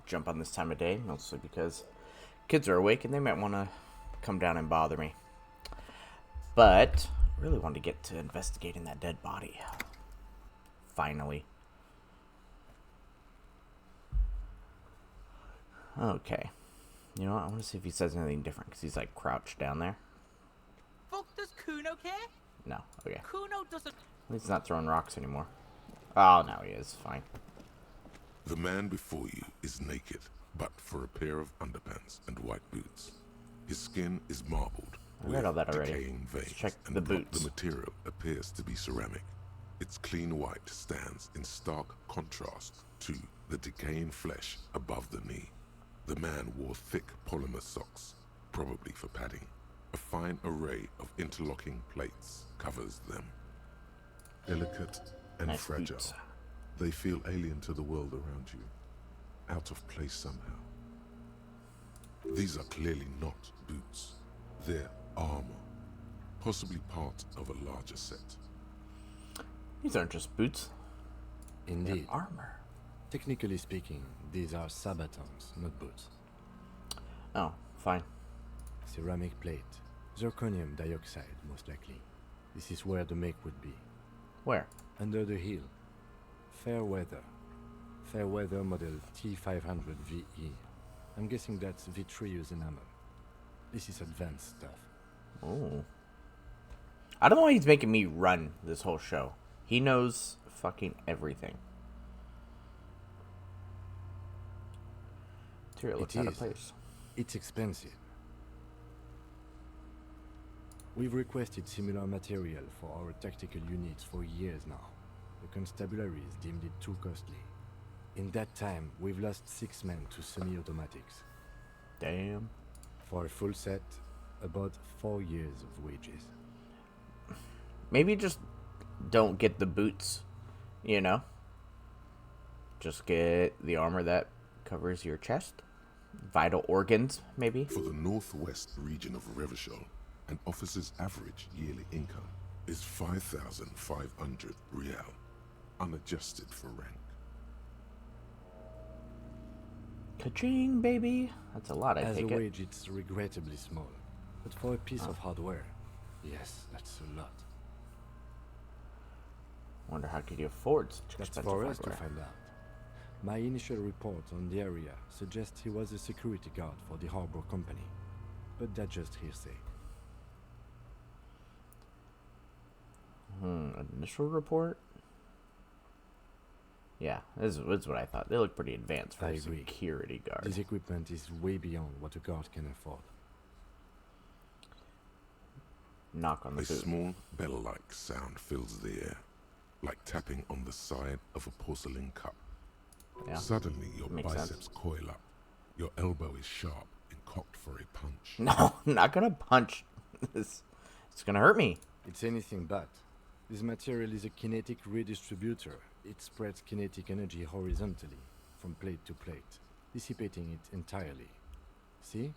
jump on this time of day, mostly because kids are awake and they might want to come down and bother me. But really wanted to get to investigating that dead body. Finally. Okay. You know what? I want to see if he says anything different, because he's like crouched down there. Fuck, does Kuno care? No. Okay. Kuno doesn't. He's not throwing rocks anymore. Oh, now he is. Fine. The man before you is naked, but for a pair of underpants and white boots. His skin is marbled I read all that already. decaying veins, Let's check and the boots. the material appears to be ceramic. Its clean white stands in stark contrast to the decaying flesh above the knee. The man wore thick polymer socks, probably for padding. A fine array of interlocking plates covers them. Delicate and Nice fragile, boots. they feel alien to the world around you, out of place somehow. These are clearly not boots. They're armor, possibly part of a larger set. These aren't just boots. Indeed. They're armor. Technically speaking, these are sabatons, not boots. Oh, fine. Ceramic plate. Zirconium dioxide, most likely. This is where the make would be. Where? Under the heel. Fair weather. Fair weather model T500VE. I'm guessing that's vitreous enamel. This is advanced stuff. Oh. I don't know why he's making me run this whole show. He knows fucking everything. Material looks out of place. It's expensive. We've requested similar material for our tactical units for years now. The constabularies deemed it too costly. In that time, we've lost 6 men to semi-automatics. Damn. For a full set, about 4 years of wages. Maybe just don't get the boots, you know? Just get the armor that covers your chest. Vital organs, maybe? For the northwest region of Revachol, an officer's average yearly income is 5,500 real, unadjusted for rank. Ka-ching, baby. That's a lot, I As a take it. wage, it's regrettably small. But for a piece of hardware, yes, that's a lot. Wonder how could you afford such That's expensive for us to hardware. find out. My initial report on the area suggests he was a security guard for the harbor company. But that's just hearsay. Initial report? Yeah, this is what I thought. They look pretty advanced for I a agree. security guard. This equipment is way beyond what a guard can afford. Knock on the A boot. small bell-like sound fills the air, like tapping on the side of a porcelain cup. Yeah. Suddenly, your Makes biceps sense. coil up. Your elbow is sharp and cocked for a punch. No, I'm not gonna punch this. It's gonna hurt me. It's anything but. This material is a kinetic redistributor. It spreads kinetic energy horizontally, from plate to plate, dissipating it entirely. See?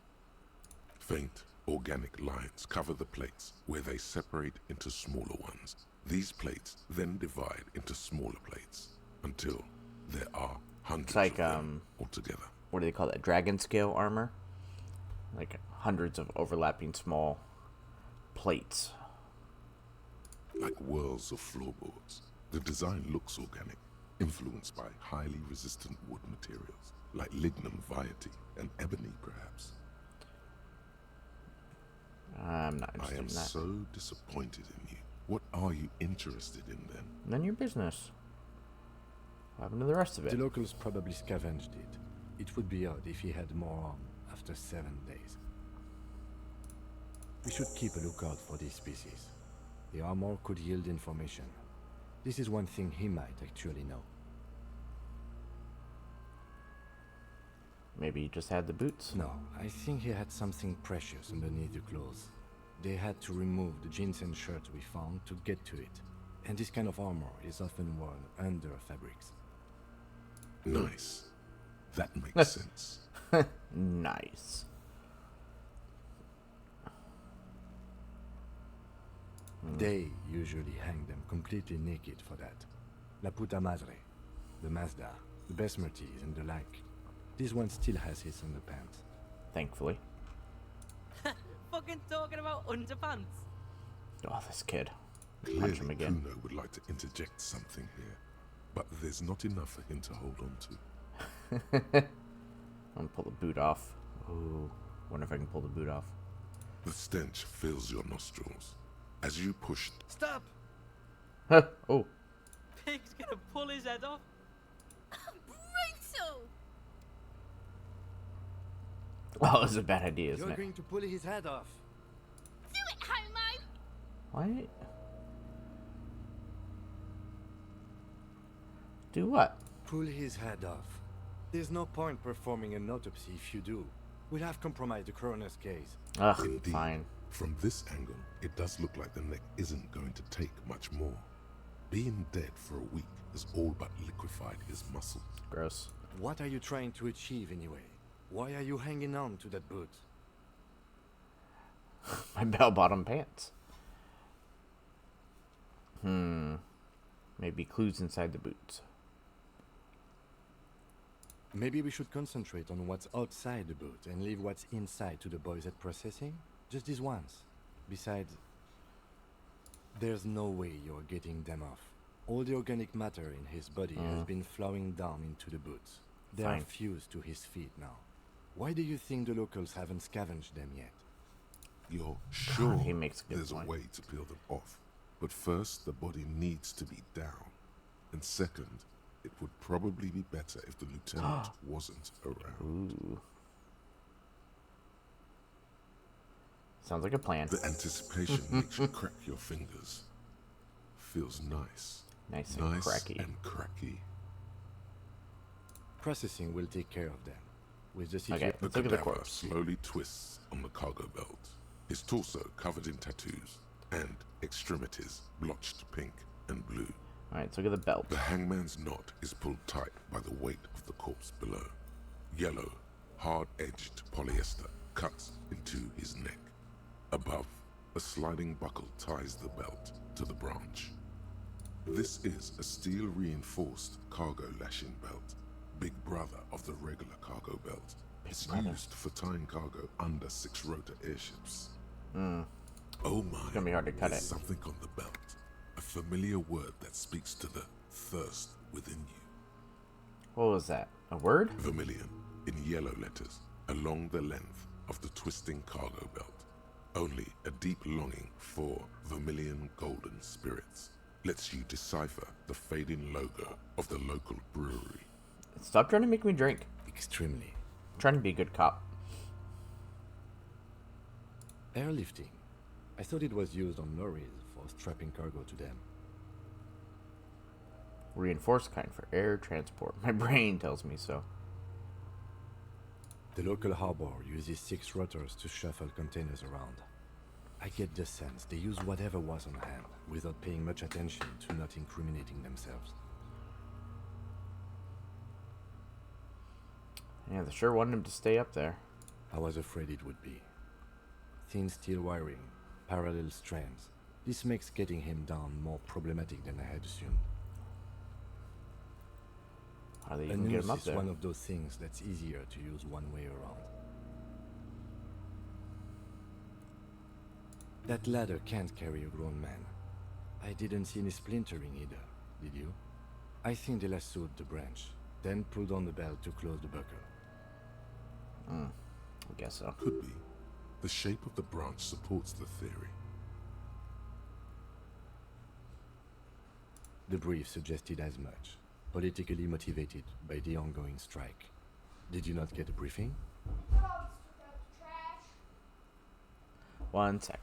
Faint, organic lines cover the plates where they separate into smaller ones. These plates then divide into smaller plates until there are hundreds like, of them altogether. What do they call that? Dragon scale armor? Like hundreds of overlapping small plates. Like whirls of floorboards. The design looks organic, influenced by highly resistant wood materials, like lignum vitae and ebony perhaps. I'm not I interested am in that. so disappointed in you. What are you interested in then? None of your business. What happened to the rest of it? The locals probably scavenged it. It would be odd if he had more on after 7 days. We should keep a lookout for these species. The armor could yield information. This is one thing he might actually know. Maybe he just had the boots. No, I think he had something precious underneath the clothes. They had to remove the jeans and shirts we found to get to it. And this kind of armor is often worn under fabrics. Nice. That makes sense. Nice. They usually hang them completely naked for that. La puta madre, the Mazda, the Besmerties and the like. This one still has his underpants. Thankfully. Fucking talking about underpants. Oh, this kid. Punch Clearly, him again. Kuno would like to interject something here, but there's not enough for him to hold on to. I'm gonna pull the boot off. Ooh. Wonder if I can pull the boot off. The stench fills your nostrils. As you push, Stop! Oh. Pig's gonna pull his head off. Brutal! Oh, it's a bad idea, isn't You're it? going to pull his head off. Do it, homo! What? Do what? Pull his head off. There's no point performing an autopsy if you do. We'll have compromised the coroner's case. Ugh, indeed, fine. from this angle, it does look like the neck isn't going to take much more. Being dead for a week has all but liquefied his muscles. Gross. What are you trying to achieve anyway? Why are you hanging on to that boot? My bell-bottom pants. Maybe clues inside the boots. Maybe we should concentrate on what's outside the boot and leave what's inside to the boys at processing? Just this once. Besides, there's no way you're getting them off. All the organic matter in his body has been flowing down into the boots. They are Fine. fused to his feet now. Why do you think the locals haven't scavenged them yet? You're sure he makes a good there's point. a way to peel them off. But first, the body needs to be down. And second, it would probably be better if the lieutenant wasn't around. Ooh. Sounds like a plan. The anticipation makes you crack your fingers. Feels nice. Nice and cracky. and cracky. Processing will take care of them. With the Okay, The let's look at the cadaver corpse. slowly twists on the cargo belt. His torso covered in tattoos and extremities blotched pink and blue. Alright, let's look at the belt. The hangman's knot is pulled tight by the weight of the corpse below. Yellow, hard-edged polyester cuts into his neck. Above, a sliding buckle ties the belt to the branch. This is a steel-reinforced cargo lashing belt, big brother of the regular cargo belt. It's used for tying cargo under six-rotor airships. Oh my, It's gonna be hard to cut there's it. something on the belt. A familiar word that speaks to the thirst within you. What was that? A word? Vermilion, in yellow letters, along the length of the twisting cargo belt. Only a deep longing for vermilion golden spirits lets you decipher the fading logo of the local brewery. Stop trying to make me drink. Extremely. I'm trying to be a good cop. Airlifting. I thought it was used on lorries for strapping cargo to them. Reinforced kind for air transport. My brain tells me so. The local harbor uses 6 rotors to shuffle containers around. I get the sense they use whatever was on hand, without paying much attention to not incriminating themselves. Yeah, they sure wanted him to stay up there. I was afraid it would be. Thin steel wiring, parallel strands. This makes getting him down more problematic than I had assumed. How do they A even get noose him up is there? one of those things that's easier to use one way around. That ladder can't carry a grown man. I didn't see any splintering either, did you? I think they lassoed the branch, then pulled on the belt to close the buckle. I guess so. Could be. The shape of the branch supports the theory. The brief suggested as much, politically motivated by the ongoing strike. Did you not get a briefing? One sec.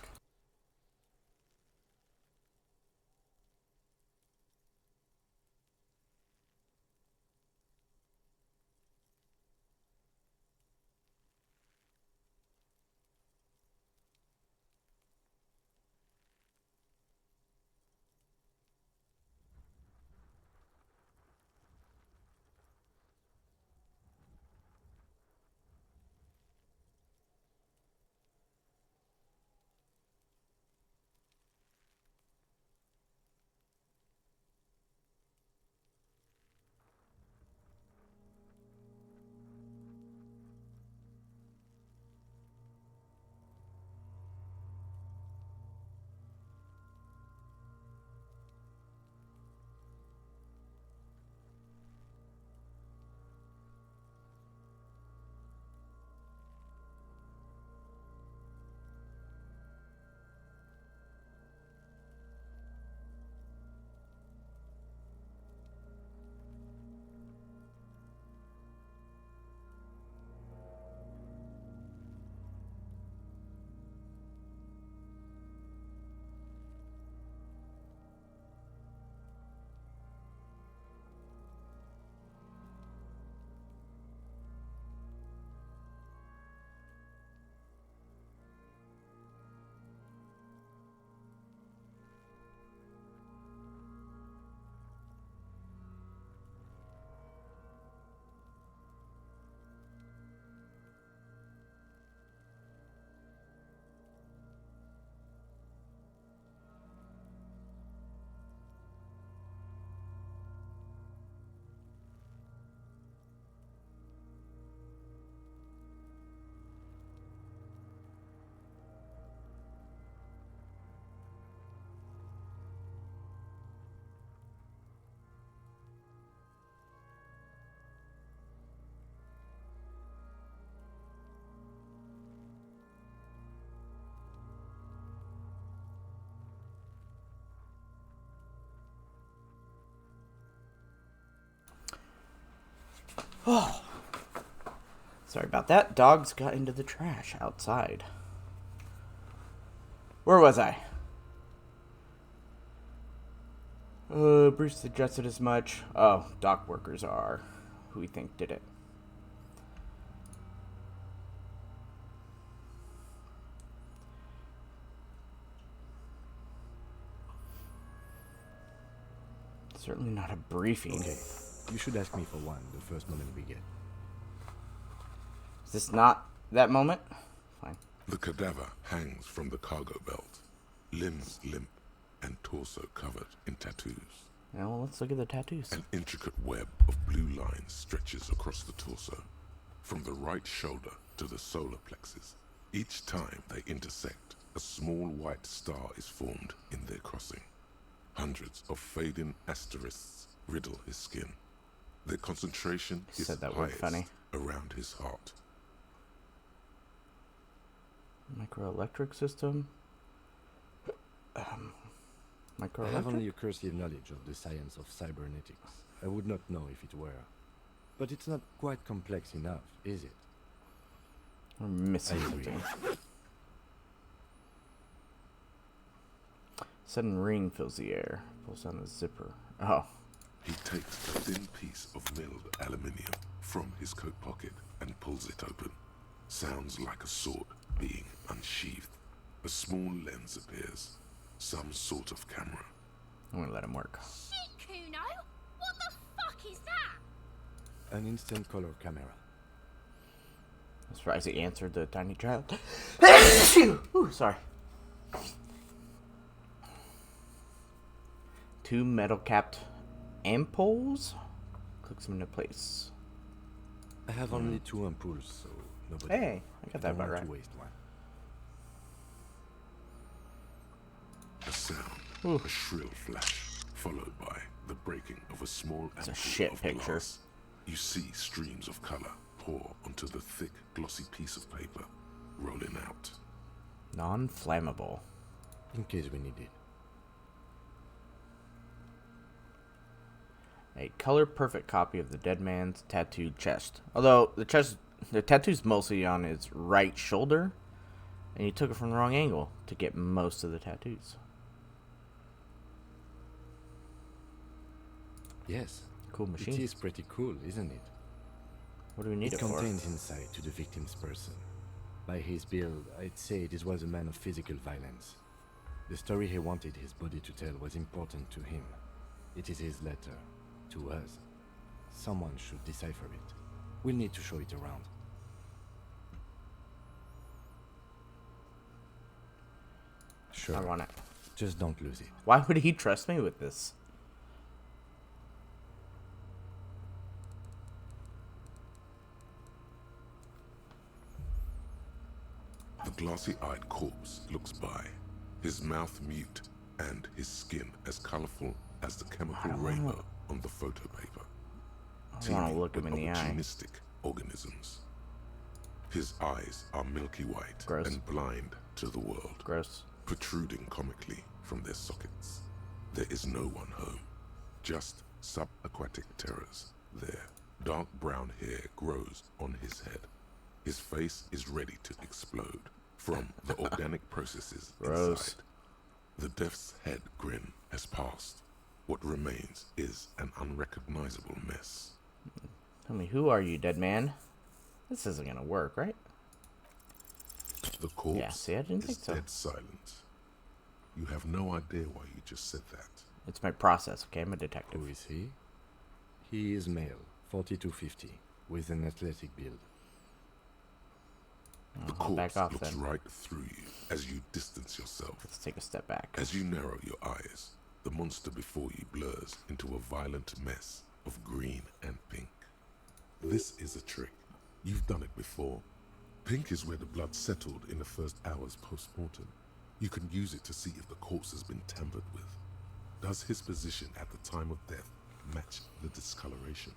Sorry about that. Dogs got into the trash outside. Where was I? Bruce suggested as much. Oh, dock workers are who we think did it. Certainly not a briefing. Okay, you should ask me for one the first moment we get. Is this not that moment? Fine. The cadaver hangs from the cargo belt, limbs limp and torso covered in tattoos. Now let's look at the tattoos. An intricate web of blue lines stretches across the torso, from the right shoulder to the solar plexus. Each time they intersect, a small white star is formed in their crossing. Hundreds of fading asterisks riddle his skin. Their concentration is Said that word highest funny. around his heart. Microelectric system. I have Microelectric? only a cursive knowledge of the science of cybernetics. I would not know if it were. But it's not quite complex enough, is it? We're missing I agree. something. Sudden ring fills the air. Pulls down the zipper. Oh. He takes a thin piece of milled aluminium from his coat pocket and pulls it open. Sounds like a sword being unsheathed. A small lens appears. Some sort of camera. I'm gonna let him work. Shit, Kuno! What the fuck is that? An instant color camera. I'm surprised he answered the tiny child. Ooh, sorry. Two metal capped ampoules. Clicks them into place. I have only 2 ampoules, so nobody. Hey, I got that don't about want right. to waste one. A sound, Ooh. a shrill flash, followed by the breaking of a small It's a ampoule shit of picture. glass. You see streams of color pour onto the thick, glossy piece of paper, rolling out. Non-flammable. In case we need it. A color perfect copy of the dead man's tattooed chest. Although the tattoo's mostly on his right shoulder, and you took it from the wrong angle to get most of the tattoos. Yes. Cool It machine. is pretty cool, isn't it? What do we need It it for? contains insight to the victim's person. By his build, I'd say this was a man of physical violence. The story he wanted his body to tell was important to him. It is his letter. To us. Someone should decipher it. We'll need to show it around. Sure. I want it. Just don't lose it. Why would he trust me with this? The glassy-eyed corpse looks by, his mouth mute and his skin as colorful as the chemical rainbow on the photo paper. I don't want to look him with in the eye. opportunistic organisms. His eyes are milky white Gross. and blind to the world, Gross. protruding comically from their sockets. There is no one home, just subaquatic terrors there. Dark brown hair grows on his head. His face is ready to explode from the organic processes Gross. inside. The death's head grin has passed. What remains is an unrecognizable mess. Tell me, who are you, dead man? This isn't gonna work, right? The corpse Yeah, see, I didn't is think so. dead silent. You have no idea why you just said that. It's my process, okay? I'm a detective. Who is he? He is male, 40 to 50, with an athletic build. The I'll back corpse off looks then. right through you as you distance yourself. Let's take a step back. As you narrow your eyes, the monster before you blurs into a violent mess of green and pink. This is a trick. You've done it before. Pink is where the blood settled in the first hours post-mortem. You can use it to see if the corpse has been tampered with. Does his position at the time of death match the discoloration?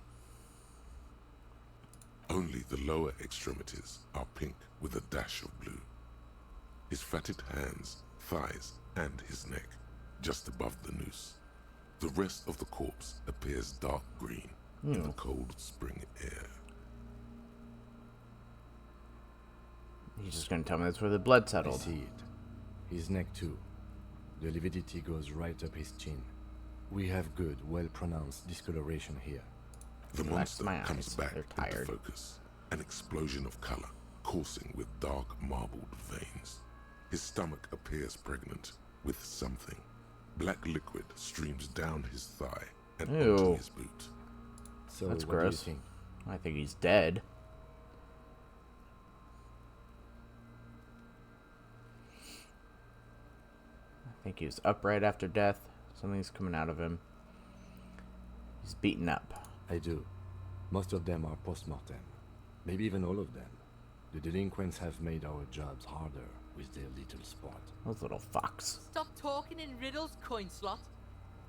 Only the lower extremities are pink with a dash of blue. His fatted hands, thighs, and his neck, just above the noose. The rest of the corpse appears dark green in the cold spring air. He's just gonna tell me that's where the blood I settled. see it. His neck too. The lividity goes right up his chin. We have good, well-pronounced discoloration here. The Relax monster my comes eyes. back They're into tired. focus. An explosion of color, coursing with dark marbled veins. His stomach appears pregnant with something. Black liquid streams down his thigh and Ew. onto his boot. So, That's what gross. do you think? I think he's dead. I think he was upright after death. Something's coming out of him. He's beaten up. I do. Most of them are post-mortem. Maybe even all of them. The delinquents have made our jobs harder with their little sport. Those little fucks. Stop talking in riddles, coin slot.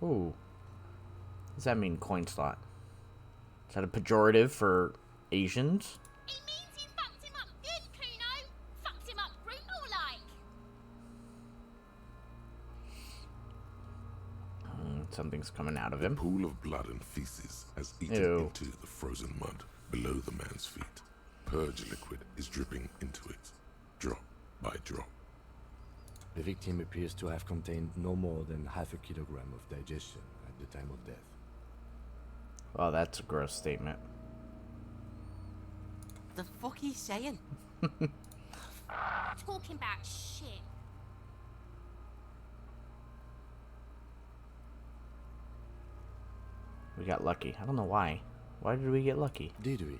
Ooh. Does that mean coin slot? Is that a pejorative for Asians? It means you fucked him up good, Kuno. Fucked him up brutal like. Something's coming out of A him. pool of blood and feces has eaten Ew. into the frozen mud below the man's feet. Purge liquid is dripping into it, drop by drop. The victim appears to have contained no more than half a kilogram of digestion at the time of death. Well, that's a gross statement. The fuck he's saying? Talking about shit. We got lucky. I don't know why. Why did we get lucky? Did we?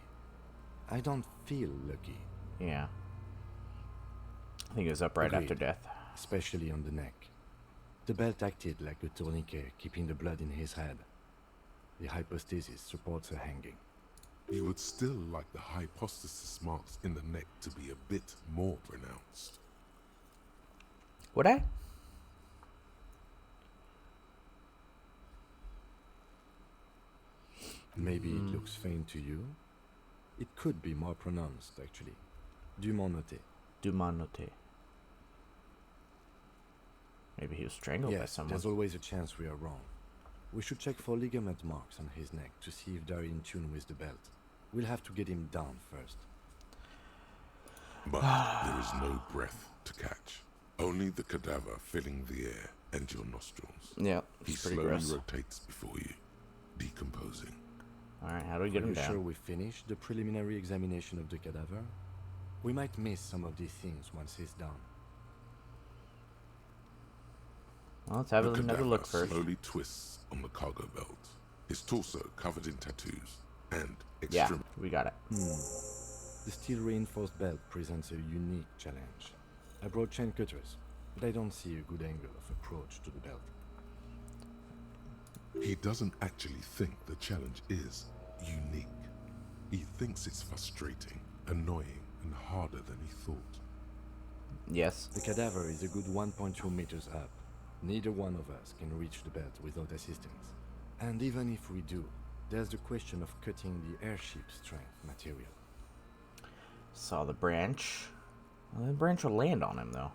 I don't feel lucky, Yeah. I think it was upright after Agreed. death. especially on the neck. The belt acted like a tourniquet, keeping the blood in his head. The hypostasis supports a hanging. You would still like the hypostasis marks in the neck to be a bit more pronounced. Would I? Maybe it looks faint to you. It could be more pronounced, actually. Du m'en noter. Du m'en noter. Maybe he was strangled by Yes, someone. there's always a chance we are wrong. We should check for ligament marks on his neck to see if they're in tune with the belt. We'll have to get him down first. But there is no breath to catch. Only the cadaver filling the air and your nostrils. Yeah, He it's pretty slowly gross. rotates before you, decomposing. Alright, how do we get Are him you down? sure we finished the preliminary examination of the cadaver? We might miss some of these things once he's down. Well, let's have The another cadaver look first. slowly twists on the cargo belt. His torso covered in tattoos and Yeah, extreme. we got it. The steel-reinforced belt presents a unique challenge. I brought chain cutters, but I don't see a good angle of approach to the belt. He doesn't actually think the challenge is unique. He thinks it's frustrating, annoying, and harder than he thought. Yes. The cadaver is a good 1.2 meters up. Neither one of us can reach the belt without assistance. And even if we do, there's the question of cutting the airship strength material. Saw the branch. Well, the branch will land on him, though.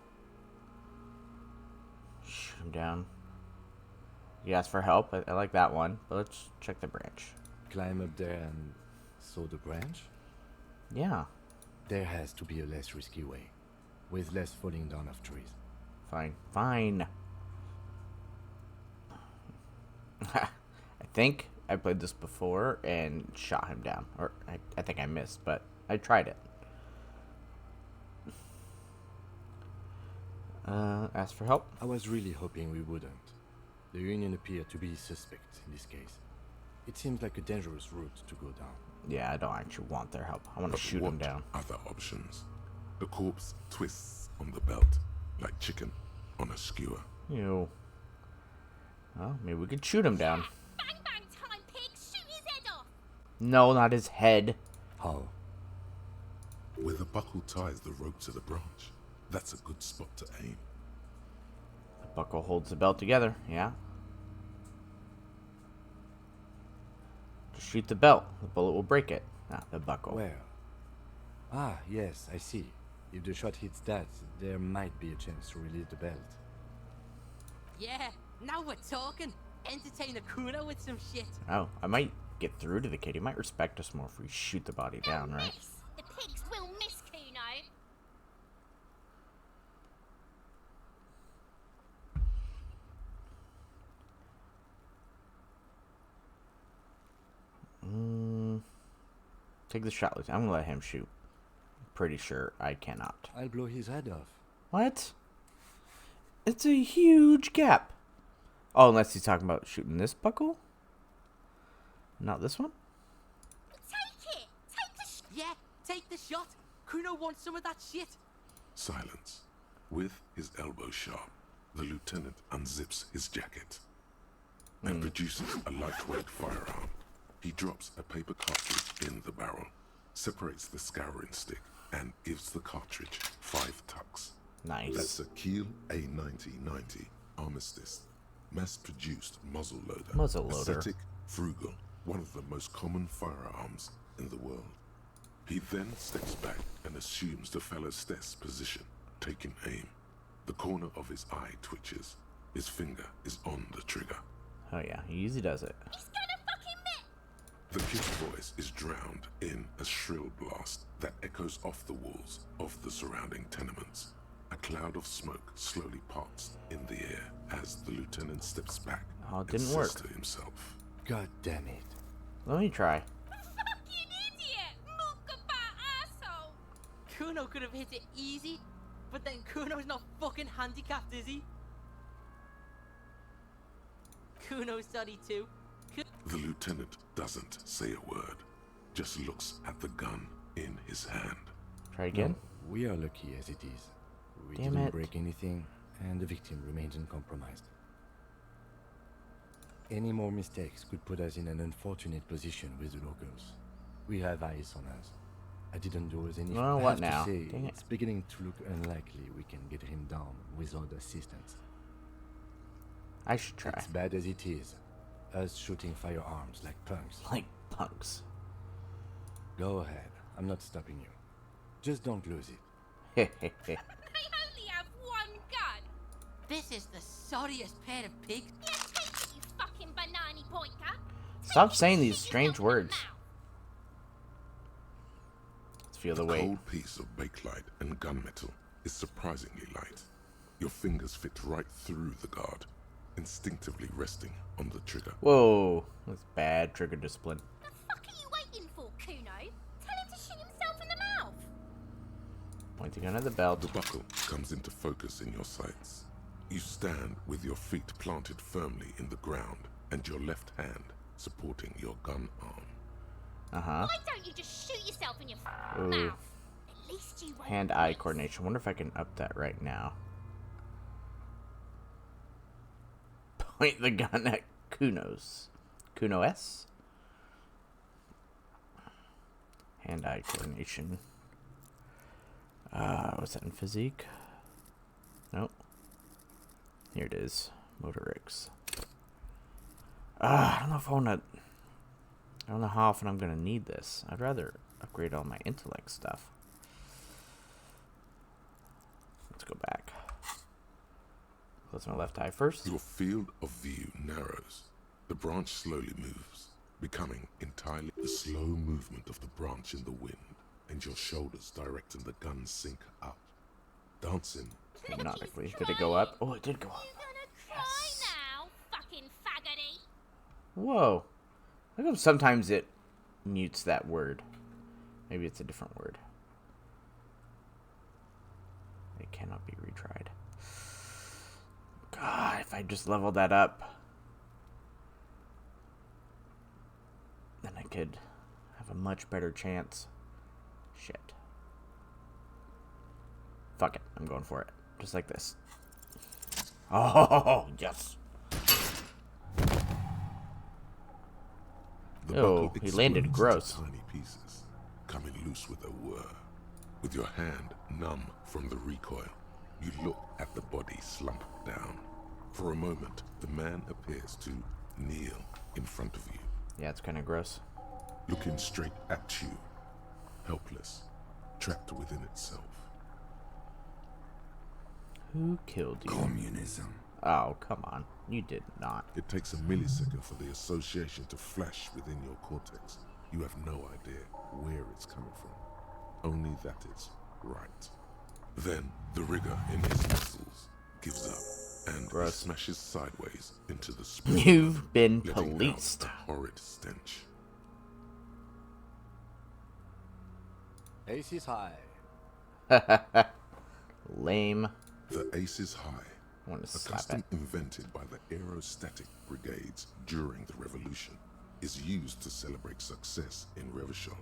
Shoot him down. He asked for help. I like that one. But let's check the branch. Climb up there and saw the branch? Yeah. There has to be a less risky way, with less falling down of trees. Fine. Fine. I think I played this before and shot him down. Or I think I missed, but I tried it. Asked for help. I was really hoping we wouldn't. The Union appeared to be suspect in this case. It seems like a dangerous route to go down. Yeah, I don't actually want their help. I want to But shoot what him down. other options? The corpse twists on the belt like chicken on a skewer. Ew. Well, maybe we could shoot him down. Bang bang time, pig! Shoot his head off! No, not his head. How? Where the buckle ties the rope to the branch. That's a good spot to aim. The buckle holds the belt together. Yeah. Just shoot the belt. The bullet will break it. Not the buckle. Where? Ah, yes, I see. If the shot hits that, there might be a chance to release the belt. Yeah, now we're talking. Entertain a Kuno with some shit. Oh, I might get through to the kid. He might respect us more if we shoot the body down, right? Miss! The pigs will miss Kuno! Take the shot. I'm gonna let him shoot. Pretty sure I cannot. I'll blow his head off. What? It's a huge gap. Oh, unless he's talking about shooting this buckle? Not this one? Take it! Take the Yeah, take the shot. Kuno wants some of that shit. Silence. With his elbow sharp, the lieutenant unzips his jacket and produces a lightweight firearm. He drops a paper cartridge in the barrel, separates the scouring stick, and gives the cartridge 5 tucks. Nice. That's a Kiel A9090 Armistice, mass-produced muzzleloader. Muzzleloader. Aesthetic, frugal, one of the most common firearms in the world. He then steps back and assumes the fellow's desk position, taking aim. The corner of his eye twitches. His finger is on the trigger. Oh yeah, he easy does it. He's gonna fucking miss! The kid's voice is drowned in a shrill blast that echoes off the walls of the surrounding tenements. A cloud of smoke slowly parts in the air as the lieutenant steps back Oh, it and didn't says work. to himself, God damn it. Let me try. Fucking idiot! Mookaba asshole! Kuno could have hit it easy, but then Kuno's not fucking handicapped, is he? Kuno's sorry too. The lieutenant doesn't say a word, just looks at the gun in his hand. Try again. No, we are lucky as it is. We Damn didn't it. break anything, and the victim remains uncompromised. Any more mistakes could put us in an unfortunate position with the locals. We have eyes on us. I didn't do us any Well, I what have now? To say, Dang it. it's beginning to look unlikely we can get him down without assistance. I should try. As bad as it is, us shooting firearms like punks. Like punks. Go ahead. I'm not stopping you. Just don't lose it. They only have one gun! This is the sorriest pair of pigs. Yeah, take it, you fucking banana boinker! Stop Take it saying and these shoot strange yourself in the words. mouth. Let's feel the The weight. cold piece of bakelite and gunmetal is surprisingly light. Your fingers fit right through the guard, instinctively resting on the trigger. Whoa. That's bad trigger discipline. The fuck are you waiting for, Kuno? Tell him to shoot himself in the mouth! Point the gun at the belt. The buckle comes into focus in your sights. You stand with your feet planted firmly in the ground and your left hand supporting your gun arm. Uh-huh. Why don't you just shoot yourself in your Ooh. mouth? At least you won't Hand-eye miss. coordination. Wonder if I can up that right now. Point the gun at Kuno's. Kuno S? Hand-eye coordination. Was that in physique? Nope. Here it is. Motorics. I don't know if I want to... I don't know how often I'm going to need this. I'd rather upgrade all my intellect stuff. Let's go back. Close my left eye first. Your field of view narrows. The branch slowly moves, becoming entirely the slow movement of the branch in the wind, and your shoulders directing the gun sink up, dancing. Hypnotically. Did it go up? Oh, it did go up. You gonna cry Yes. now, fucking faggoty? Whoa. Look how sometimes it mutes that word. Maybe it's a different word. It cannot be retried. God, if I just leveled that up, then I could have a much better chance. Shit. Fuck it. I'm going for it. Just like this. Oh, yes. The Oh, buckle he landed explodes gross. into tiny pieces, coming loose with a whir. With your hand numb from the recoil, you look at the body slump down. For a moment, the man appears to kneel in front of you, Yeah, it's kind of gross. looking straight at you, helpless, trapped within itself. Who killed you? Communism. Oh, come on. You did not. It takes a millisecond for the association to flash within your cortex. You have no idea where it's coming from, only that it's right. Then the rigor in his muscles gives up, and he Gross. smashes sideways into the spring, You've been letting out policed. a horrid stench. Ace is high. Lame. The Ace is High, I want to a slap custom it. invented by the aerostatic brigades during the revolution, is used to celebrate success in Revachol,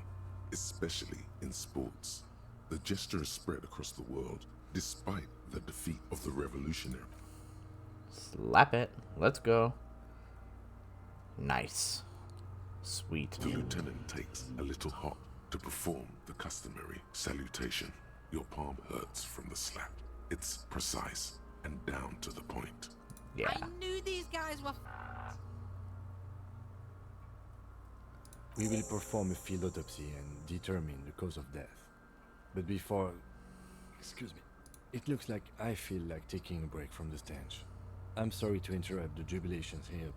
especially in sports. The gesture is spread across the world despite the defeat of the revolutionary. Slap it. Let's go. Nice. Sweet. The lieutenant takes a little hop to perform the customary salutation. Your palm hurts from the slap. It's precise and down to the point. Yeah. I knew these guys were. We will perform a field autopsy and determine the cause of death. But before... Excuse me. It looks like I feel like taking a break from the stench. I'm sorry to interrupt the jubilations here.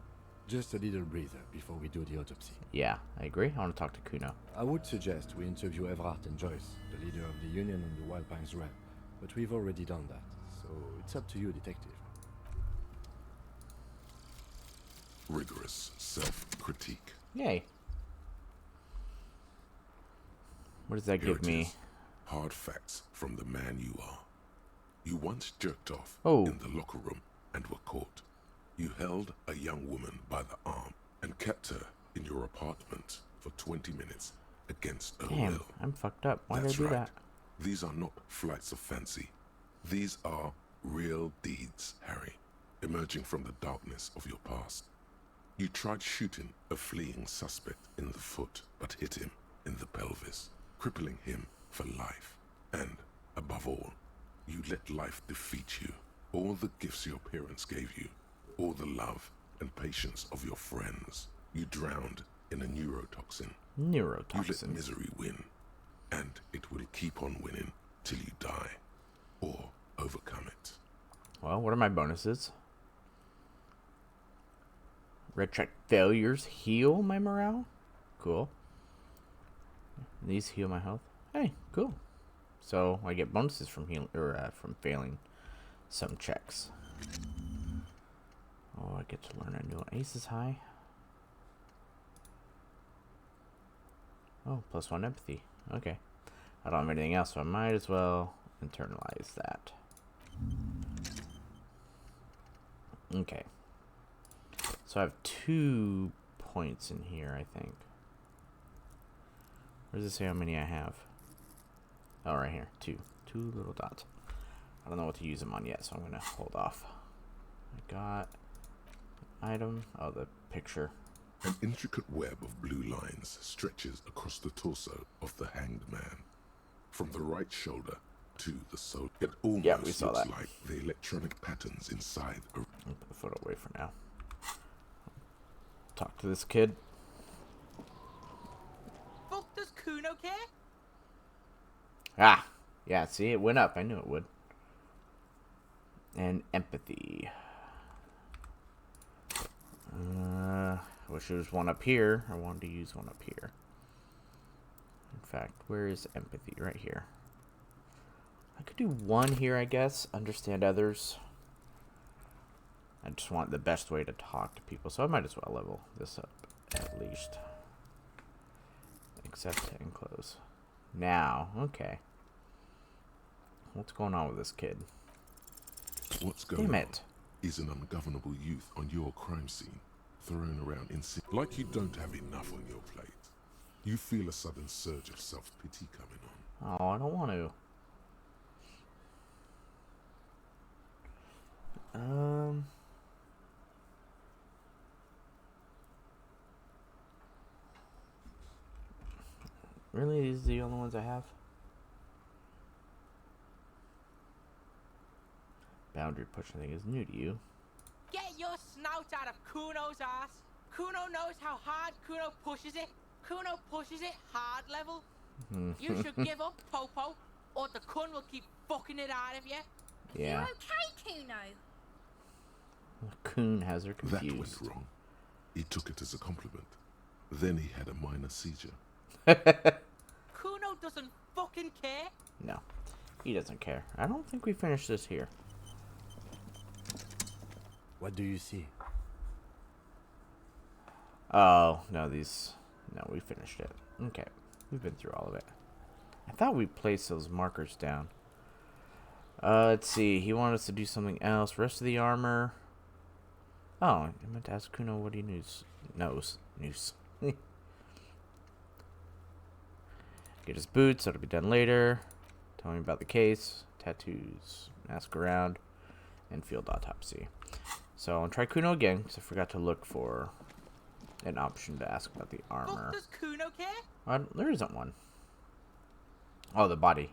Just a little breather before we do the autopsy. Yeah, I agree. I want to talk to Kuno. I would suggest we interview Everhart and Joyce, the leader of the Union and the Wild Pines Rep. But we've already done that, so it's up to you, detective. Rigorous self-critique. Yay. What does that Here give it me? is. Hard facts from the man you are. You once jerked off Oh. in the locker room and were caught. You held a young woman by the arm and kept her in your apartment for 20 minutes against her Damn, will. I'm fucked up. Why did I That's do right. that? These are not flights of fancy. These are real deeds, Harry, emerging from the darkness of your past. You tried shooting a fleeing suspect in the foot, but hit him in the pelvis, crippling him for life. And, above all, you let life defeat you. All the gifts your parents gave you, all the love and patience of your friends, you drowned in a neurotoxin. You let Neurotoxin. misery win, and it will keep on winning till you die, or overcome it. Well, what are my bonuses? Red track failures heal my morale? Cool. These heal my health. Hey, cool. So I get bonuses from from failing some checks. Oh, I get to learn a new one. Ace is high. Oh, +1 empathy. Okay. I don't have anything else, so I might as well internalize that. Okay. So I have 2 points in here, I think. Where does it say how many I have? Oh, right here. 2. 2 little dots. I don't know what to use them on yet, so I'm going to hold off. I got item. Oh, the picture. An intricate web of blue lines stretches across the torso of the hanged man. From the right shoulder to the sole. It almost Yeah, we saw looks that. like the electronic patterns inside a... I'll put the photo away for now. Talk to this kid. Fuck does Kuno care? Ah! Yeah, see, it went up. I knew it would. And empathy. I wish there was one up here. I wanted to use one up here. In fact, where is empathy? Right here. I could do one here, I guess. Understand others. I just want the best way to talk to people, so I might as well level this up at least. Accept and close. Now, okay. What's going on with this kid? What's going Damn on it. is an ungovernable youth on your crime scene, thrown around in like you don't have enough on your plate. You feel a sudden surge of self-pity coming on. Oh, I don't want to. Really, these are the only ones I have? Boundary pushing thing is new to you. Get your snout out of Kuno's ass. Kuno knows how hard Kuno pushes it. Kuno pushes it hard level. You should give up, Popo, or the Kun will keep fucking it out of you. Yeah. You okay, Kuno? Coon has her That went confused. wrong. He took it as a compliment. Then he had a minor seizure. Kuno doesn't fucking care. No, he doesn't care. I don't think we finished this here. What do you see? Oh, no, these... No, we finished it. Okay, we've been through all of it. I thought we placed those markers down. Let's see. He wanted us to do something else. Rest of the armor. Oh, I meant to ask Kuno what he knows. Get his boots. That'll be done later. Tell me about the case. Tattoos. Ask around. And field autopsy. So I'll try Kuno again because I forgot to look for an option to ask about the armor. Does Kuno care? There isn't one. Oh, the body.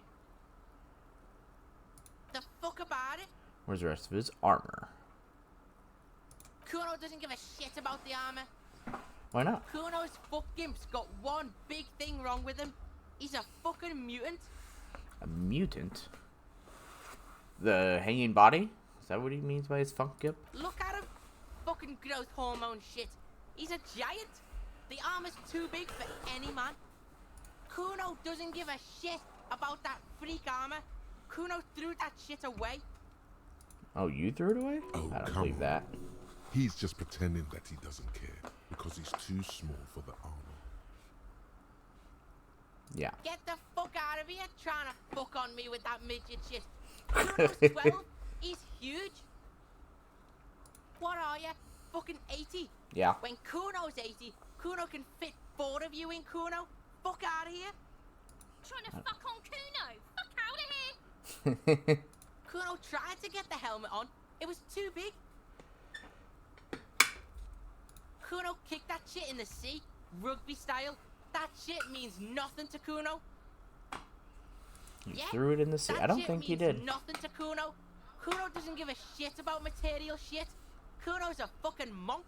The fuck about it? Where's the rest of his armor? Kuno doesn't give a shit about the armor. Why not? Kuno's fuck gimp's got one big thing wrong with him. He's a fucking mutant. A mutant? The hanging body? Is that what he means by his funk gimp? Look at him. Fucking growth hormone shit. He's a giant. The armor's too big for any man. Kuno doesn't give a shit about that freak armor. Kuno threw that shit away. Oh, you threw it away? Oh, I don't come believe on. that. He's just pretending that he doesn't care because he's too small for the armor. Yeah. Get the fuck out of here trying to fuck on me with that midget shit. Kuno's 12. He's huge. What are you? Fucking 80. Yeah. When Kuno's 80, Kuno can fit 4 of you in Kuno. Fuck out of here. Trying to fuck on Kuno. Fuck out of here. Kuno tried to get the helmet on. It was too big. Kuno kicked that shit in the sea, rugby style. That shit means nothing to Kuno. You Yeah, threw it in the sea. that I don't shit think he means did. Nothing to Kuno. Kuno doesn't give a shit about material shit. Kuno's a fucking monk.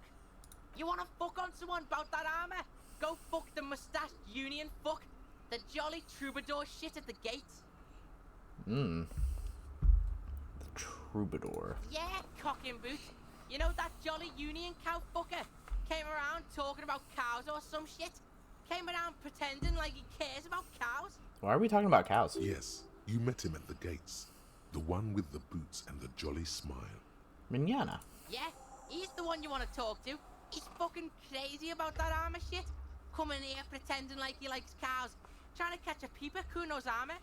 You wanna fuck on someone about that armor? Go fuck the mustached union fuck. The jolly troubadour shit at the gates. The troubadour. Yeah, cock and boot. You know that jolly union cow fucker? Came around talking about cows or some shit. Came around pretending like he cares about cows. Why are we talking about cows? Yes, you met him at the gates. The one with the boots and the jolly smile. Manana. Yeah, he's the one you want to talk to. He's fucking crazy about that armor shit. Coming here pretending like he likes cows. Trying to catch a peep at Kuno's armor.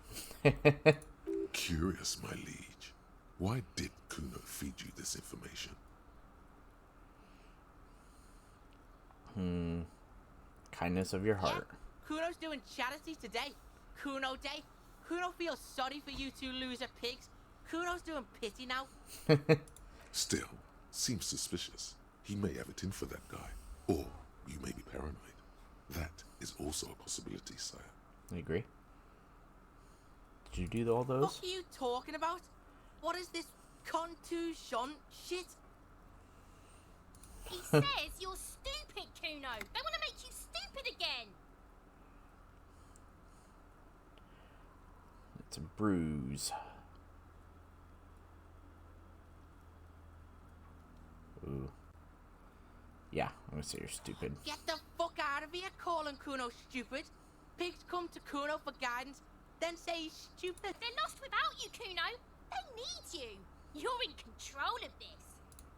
Curious, my liege. Why did Kuno feed you this information? Kindness of your Yeah, heart. Kuno's doing charity today. Kuno Day. Kuno feels sorry for you two loser pigs. Kuno's doing pity now. Still, seems suspicious. He may have it in for that guy. Or you may be paranoid. That is also a possibility, sire. I agree. Did you do all those? What are you talking about? What is this contusion shit? He says you're stupid, Kuno. They want to make you stupid again. It's a bruise. Ooh. Yeah, I'm gonna say you're stupid. Get the fuck out of here calling Kuno stupid. Pigs come to Kuno for guidance, then say he's stupid. They're lost without you, Kuno. They need you. You're in control of this.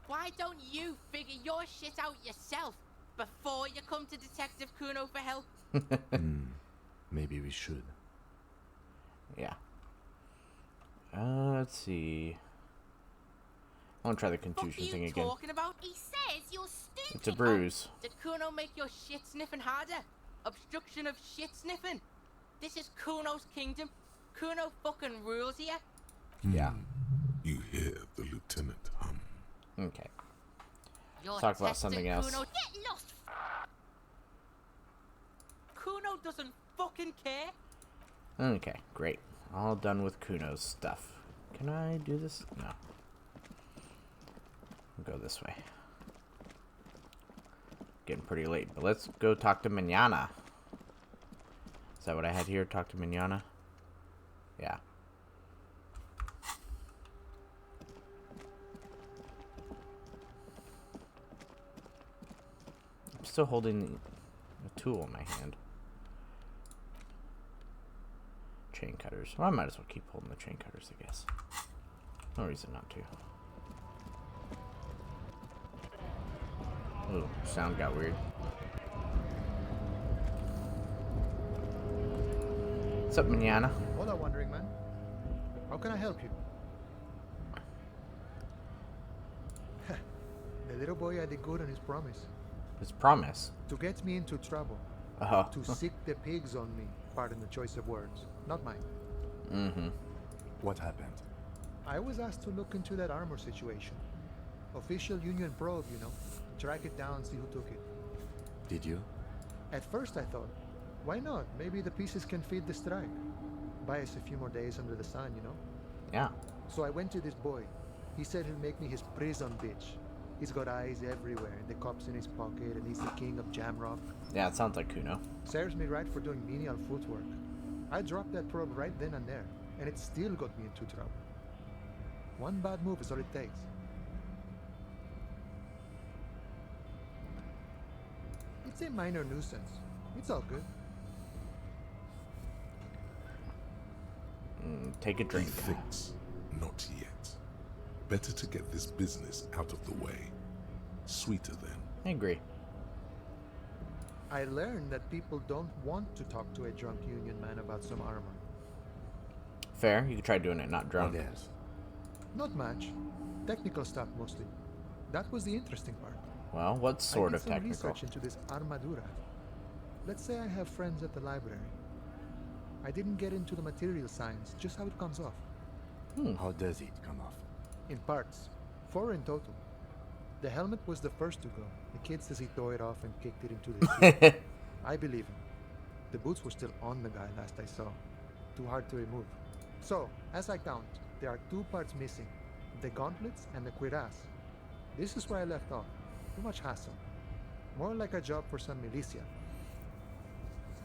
Why don't you figure your shit out yourself before you come to Detective Kuno for help? Maybe we should. Yeah. Let's see. I want to try the What are contusion thing you again. talking about? He says you're stupid. It's a bruise. Did Kuno make your shit sniffing harder? Obstruction of shit sniffing. This is Kuno's kingdom. Kuno fucking rules here. Yeah. You hear the lieutenant hum. Okay. You're Talk about testing something else. Kuno. Get lost. Kuno doesn't fucking care. Okay, great. All done with Kuno's stuff. Can I do this? No. I'll go this way. Getting pretty late, but let's go talk to Manana. Is that what I had here? Talk to Manana? Yeah. I'm still holding a tool in my hand. Chain cutters. Well, I might as well keep holding the chain cutters, I guess. No reason not to. Ooh, sound got weird. What's up, manana? Hola, Wandering Man. How can I help you? The little boy had it good on his promise. His promise. To get me into trouble. Oh. To sick the pigs on me. Pardon the choice of words. Not mine. Mm-hmm. What happened? I was asked to look into that armor situation. Official Union probe, you know. Track it down, see who took it. Did you? At first I thought, why not? Maybe the pieces can feed the strike. Buy us a few more days under the sun, you know? Yeah. So I went to this boy. He said he'll make me his prison bitch. He's got eyes everywhere, the cops in his pocket, and he's the king of Jamrock. Yeah, it sounds like Kuno. Serves me right for doing menial footwork. I dropped that probe right then and there, and it still got me into trouble. One bad move is all it takes. It's a minor nuisance. It's all good. Take a He drink. thinks, not yet. Better to get this business out of the way. Sweeter then. I agree. I learned that people don't want to talk to a drunk Union man about some armor. Fair. You could try doing it not drunk. What else? Not much. Technical stuff mostly. That was the interesting part. Well, what sort I did of some technical? research into this armadura. Let's say I have friends at the library. I didn't get into the material science, just how it comes off. How does it come off? In parts. 4 in total. The helmet was the first to go. The kid says he tore it off and kicked it into the sea. I believe him. The boots were still on the guy last I saw. Too hard to remove. So, as I count, there are 2 parts missing. The gauntlets and the cuirass. This is where I left off. Too much hassle. More like a job for some militia.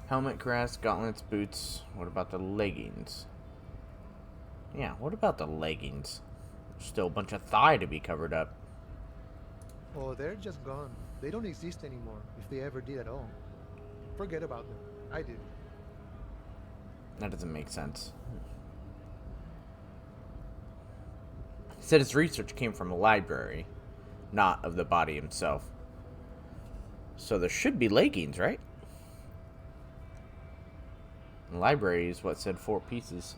Helmet, cuirass, gauntlets, boots. What about the leggings? Yeah, what about the leggings? Still a bunch of thigh to be covered up. Oh, they're just gone. They don't exist anymore, if they ever did at all. Forget about them. I did. That doesn't make sense. He said his research came from a library, not of the body himself. So there should be leggings, right? The library is what said 4 pieces.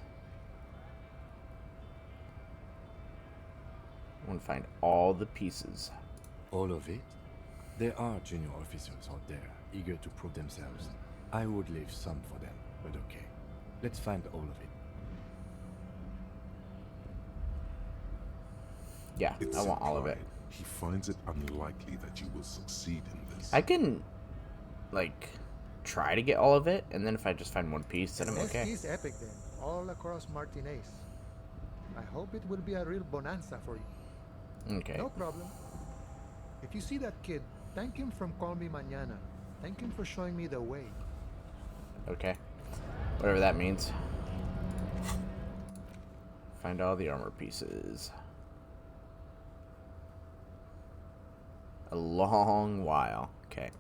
I want to find all the pieces. All of it? There are junior officers out there, eager to prove themselves. I would leave some for them, but okay. Let's find all of it. Yeah, It's I want all of it. implied He finds it unlikely that you will succeed in this. I can, like, try to get all of it, and then if I just find one piece, then I'm This okay. is epic then, all across Martinez. I hope it will be a real bonanza for you. Okay. No problem. If you see that kid, thank him from Call Me Mañana. Thank him for showing me the way. Okay. Whatever that means. Find all the armor pieces. A long while. Okay.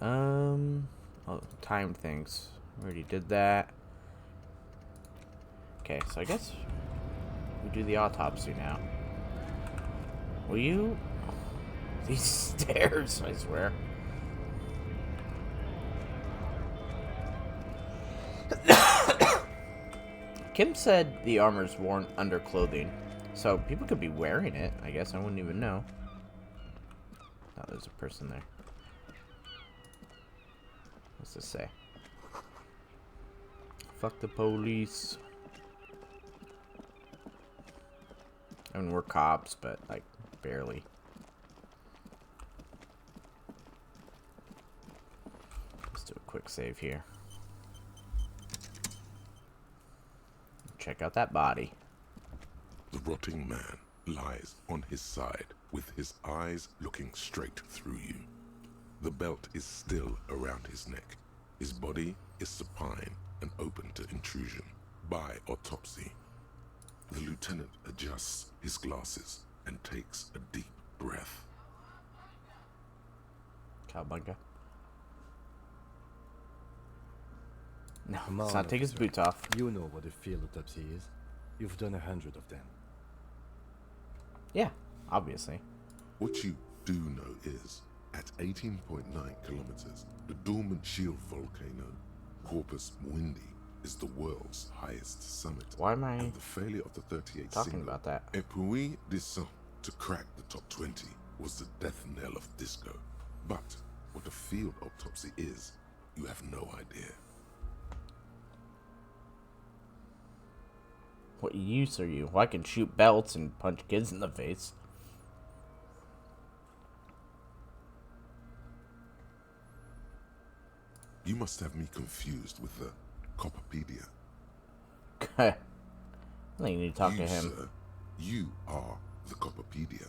Oh, time things. We already did that. Okay, so I guess we do the autopsy now. Will you? These stairs, I swear. Kim said the armor's worn under clothing, so people could be wearing it. I guess I wouldn't even know. Oh, there's a person there. What's this say? Fuck the police. I mean, we're cops, but like barely. Let's do a quick save here. Check out that body. The rotting man lies on his side with his eyes looking straight through you. The belt is still around his neck. His body is supine and open to intrusion by autopsy. The lieutenant adjusts his glasses and takes a deep breath. Cowabunga. No, Come let's on, not take his officer. boots off. You know what a field autopsy is. You've done 100 of them. Yeah, obviously. What you do know is, at 18.9 kilometers, the dormant shield volcano, Corpus Mundi, is the world's highest summit. Why am I And the failure of the 38 talking single, about that? Et puis descend to crack the top 20 was the death knell of disco. But what a field autopsy is, you have no idea. What use are you? Well, I can shoot belts and punch kids in the face. You must have me confused with the Copperpedia. I think you need to talk You, to him. sir, you are the Copperpedia.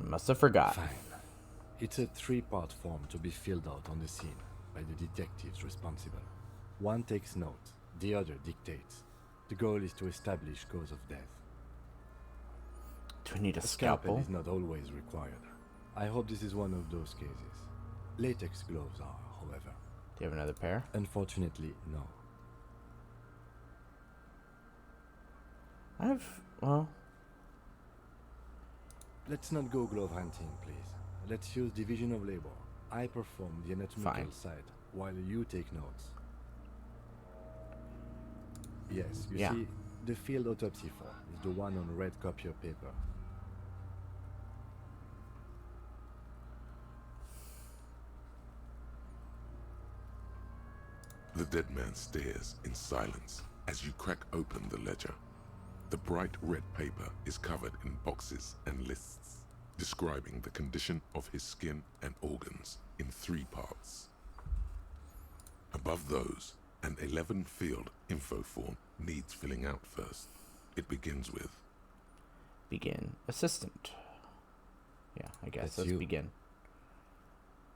Must have forgot. Fine. It's a 3-part form to be filled out on the scene by the detectives responsible. One takes note, the other dictates. The goal is to establish cause of death. Do we need a A scalpel scalpel? is not always required. I hope this is one of those cases. Latex gloves are, however. Do you have another pair? Unfortunately, no. Well, Let's not go glove hunting, please. Let's use division of labor. I perform the anatomical Fine. side, while you take notes. Yes, you Yeah. see, the field autopsy form is the one on red copier paper. The dead man stares in silence as you crack open the ledger. The bright red paper is covered in boxes and lists, describing the condition of his skin and organs in 3 parts. Above those, an 11-field info form needs filling out first. It begins with, begin. Assistant. Yeah, I guess. That's Let's you. begin.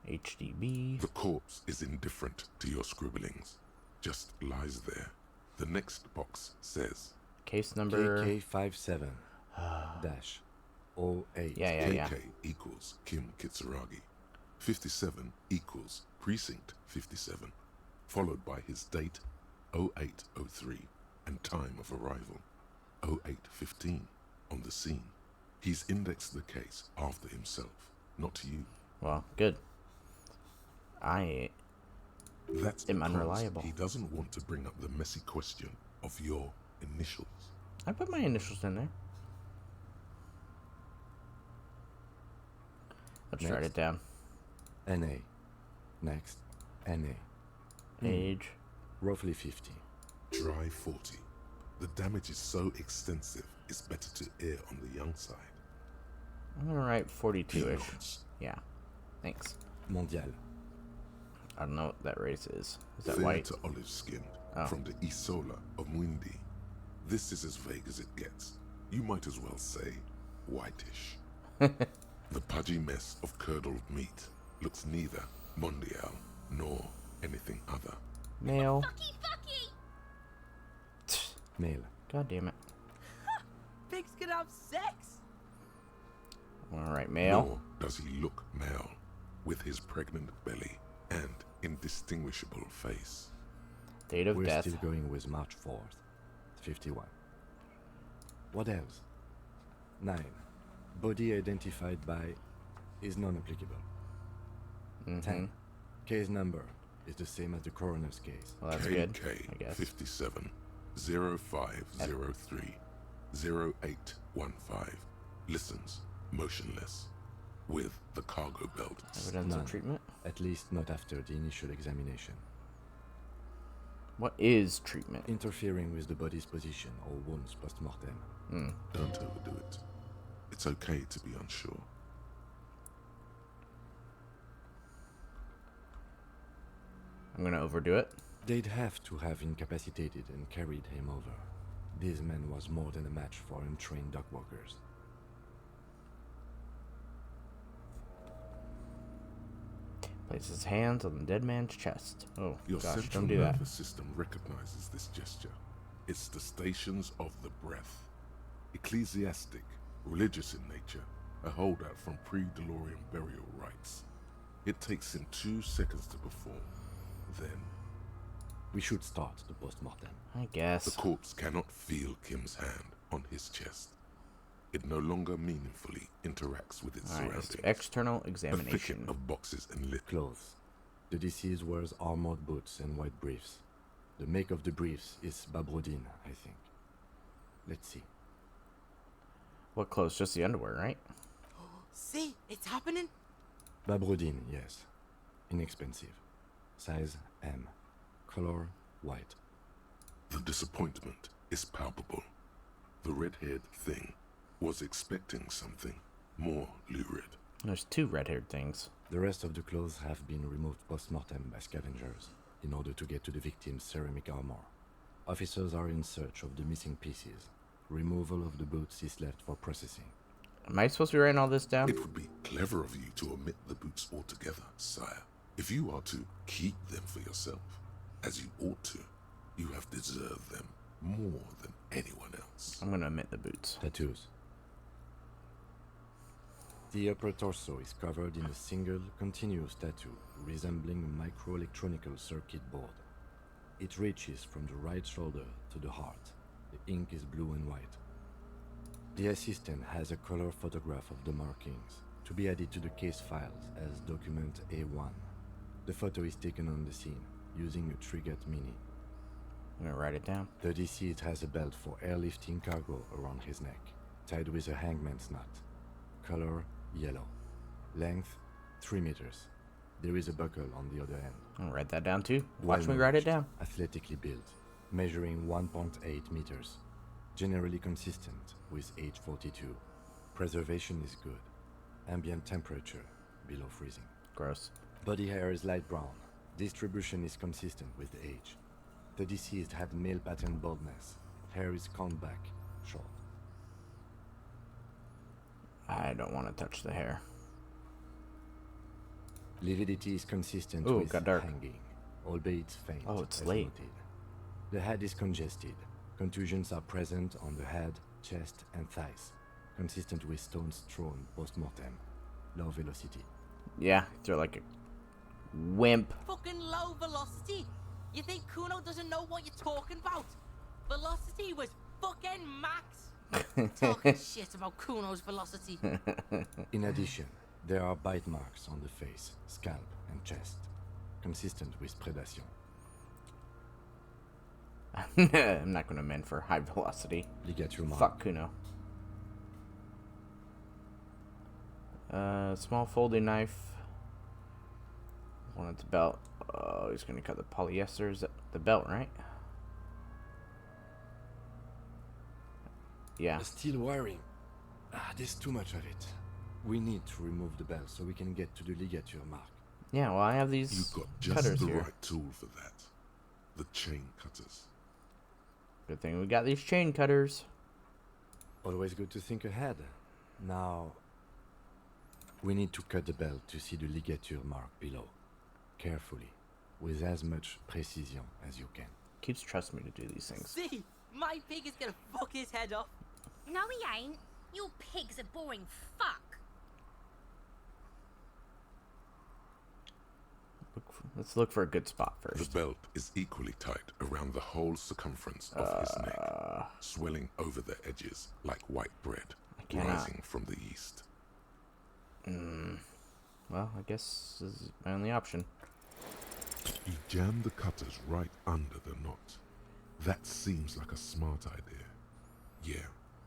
HDB. the corpse is indifferent to your scribblings, just lies there. The next box says, Case number. KK57 dash 08. Yeah. KK equals Kim Kitsuragi. 57 equals Precinct 57, followed by his date 0803 and time of arrival 0815 on the scene. He's indexed the case after himself, not you. Well, good. I That's am because unreliable. he doesn't want to bring up the messy question of your initials. put my initials in there. Let's write Next. it down. NA. Next. NA. Age. Roughly 50. Dry 40. The damage is so extensive, it's better to err on the young side. I'm gonna write 42-ish. Nods. Yeah. Thanks. Mondial. I don't know what that race is. Is that Fair white? to olive-skinned, Oh. from the Isola of Mwindi. This is as vague as it gets. You might as well say whitish. The pudgy mess of curdled meat looks neither mondial nor anything other. Male. Fucky! Male. God damn it. Pigs can have sex. All right, male. Nor does he look male, with his pregnant belly and indistinguishable face. Date of We're death. still going with March 4th. 51. What else? 9. Body identified by is non-applicable. 10. Case number is the same as the coroner's case. Well, that's good, I KK guess. 57 0503 0815 listens motionless with the cargo belt. Evidence None. of treatment. At least not after the initial examination. What is treatment? Interfering with the body's position or wounds post-mortem. Don't overdo it. It's okay to be unsure. I'm gonna overdo it. They'd have to have incapacitated and carried him over. This man was more than a match for untrained dog walkers. Place his hands on the dead man's chest. Oh, Your gosh, central don't do that. nervous system recognizes this gesture. It's the stations of the breath. Ecclesiastic, religious in nature, a holdout from pre-Delorian burial rites. It takes him 2 seconds to perform. Then, We should start the post-mortem. I the guess. corpse cannot feel Kim's hand on his chest. It no longer meaningfully interacts with its Alright, let's do surroundings. external A thicket examination. of boxes and lit. Clothes. The deceased wears armored boots and white briefs. The make of the briefs is Babrodine, I think. Let's see. What clothes? Just the underwear, right? See, it's happening. Babrodine, yes. Inexpensive. Size M. Color white. The disappointment is palpable. The red-haired thing was expecting something more lurid. There's 2 red-haired things. The rest of the clothes have been removed post-mortem by scavengers in order to get to the victim's ceramic armor. Officers are in search of the missing pieces. Removal of the boots is left for processing. Am I supposed to be writing all this down? It would be clever of you to omit the boots altogether, sire. If you are to keep them for yourself, as you ought to, you have deserved them more than anyone else. I'm gonna omit the boots. Tattoos. The upper torso is covered in a single, continuous tattoo resembling a microelectronical circuit board. It reaches from the right shoulder to the heart. The ink is blue and white. The assistant has a color photograph of the markings to be added to the case files as document A1. The photo is taken on the scene using a Trigat Mini. I'm gonna write it down. The deceased has a belt for airlifting cargo around his neck, tied with a hangman's knot. Color yellow. Length 3 meters. There is a buckle on the other end. I'm gonna write that down too. Watch me write it down. Athletically built, measuring 1.8 meters. Generally consistent with age 42. Preservation is good. Ambient temperature below freezing. Gross. Body hair is light brown. Distribution is consistent with age. The deceased had male pattern baldness. Hair is combed back, short. I don't want to touch the hair. Lividity is consistent Ooh, with got dark. hanging, albeit faint. Oh, it's as late. noted. The head is congested. Contusions are present on the head, chest, and thighs, consistent with stones thrown post-mortem. Low velocity. Yeah, they're like a wimp. Fucking low velocity. You think Kuno doesn't know what you're talking about? Velocity was fucking max. Talking shit about Kuno's velocity. In addition, there are bite marks on the face, scalp, and chest, consistent with predation. I'm not gonna amend for high velocity. Ligature mark. Fuck Kuno. Small folding knife. One at the belt. Oh, he's gonna cut the polyester. Is that the belt, right? Yeah. Steel wiring. There's too much of it. We need to remove the belt so we can get to the ligature mark. Yeah, well, I have these You've got just cutters the here. right tool for that. The chain cutters. Good thing we got these chain cutters. Always good to think ahead. Now, we need to cut the belt to see the ligature mark below. Carefully, with as much precision as you can. Keeps trusting me to do these things. See, my pig is gonna fuck his head off. No, he ain't. Your pig's a boring fuck. Let's look for a good spot The first. belt is equally tight around the whole circumference of his neck, swelling over the edges like white bread cannot. rising from the yeast. Well, I guess this is my only option. You jam the cutters right under the knot. That seems like a smart idea. Yeah,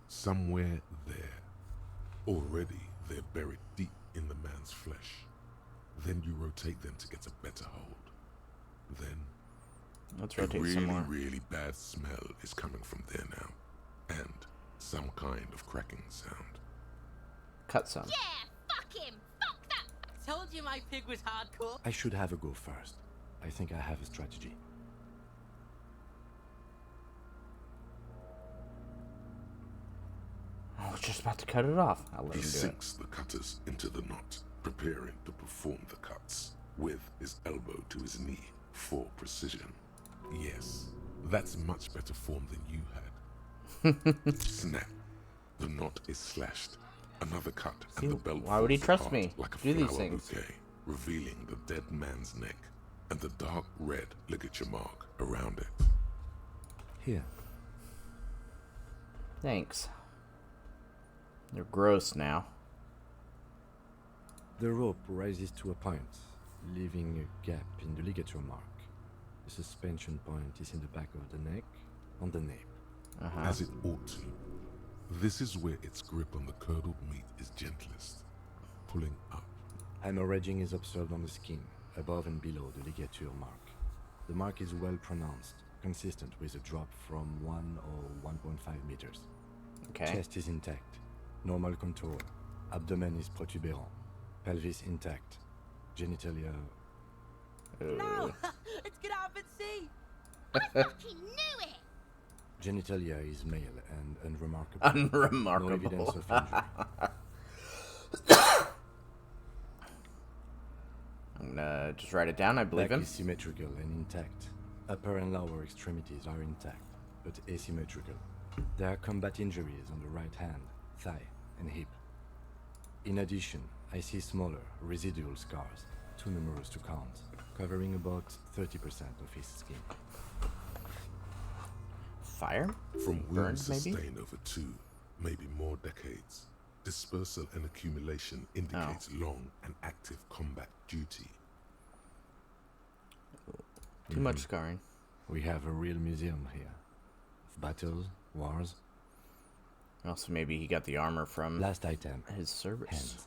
somewhere there. Already they're buried deep in the man's flesh. Then you rotate them to get a better hold. Then Let's a rotate some more. really bad smell is coming from there now. And some kind of cracking sound. Cut some. Yeah, fuck him. Fuck that. I told you my pig was hardcore. I should have a go first. I think I have a strategy. I was just about to cut it off. I'll let He him do it. sinks the cutters into the knot, preparing to perform the cuts, with his elbow to his knee for precision. Yes, that's much better form than you had. Snap. The knot is slashed. Another cut, See, and the belt why would he falls trust apart me like a to do these flower things? bouquet, revealing the dead man's neck and the dark red ligature mark around it. Here. Thanks. They're gross now. The rope rises to a point, leaving a gap in the ligature mark. The suspension point is in the back of the neck, on the nape. As it ought to. This is where its grip on the curdled meat is gentlest, pulling up. Hemorrhaging is observed on the skin, above and below the ligature mark. The mark is well pronounced, consistent with a drop from 1 or 1.5 meters. Okay. Chest is intact, normal contour. Abdomen is protuberant, pelvis intact, genitalia. No! Let's get out and see! I fucking knew it! Genitalia is male and unremarkable. Unremarkable. No evidence of injury. I'm gonna just write it down. I believe Back him. is symmetrical and intact. Upper and lower extremities are intact, but asymmetrical. There are combat injuries on the right hand, thigh, and hip. In addition, I see smaller, residual scars, too numerous to count, covering about 30% of his skin. Fire? From wounds Burns, maybe? sustained over 2, maybe more decades, dispersal and accumulation indicates long and active combat duty. Too much scarring. We have a real museum here. Of battles, wars. Also, maybe he got the armor from Last item, his service. hands.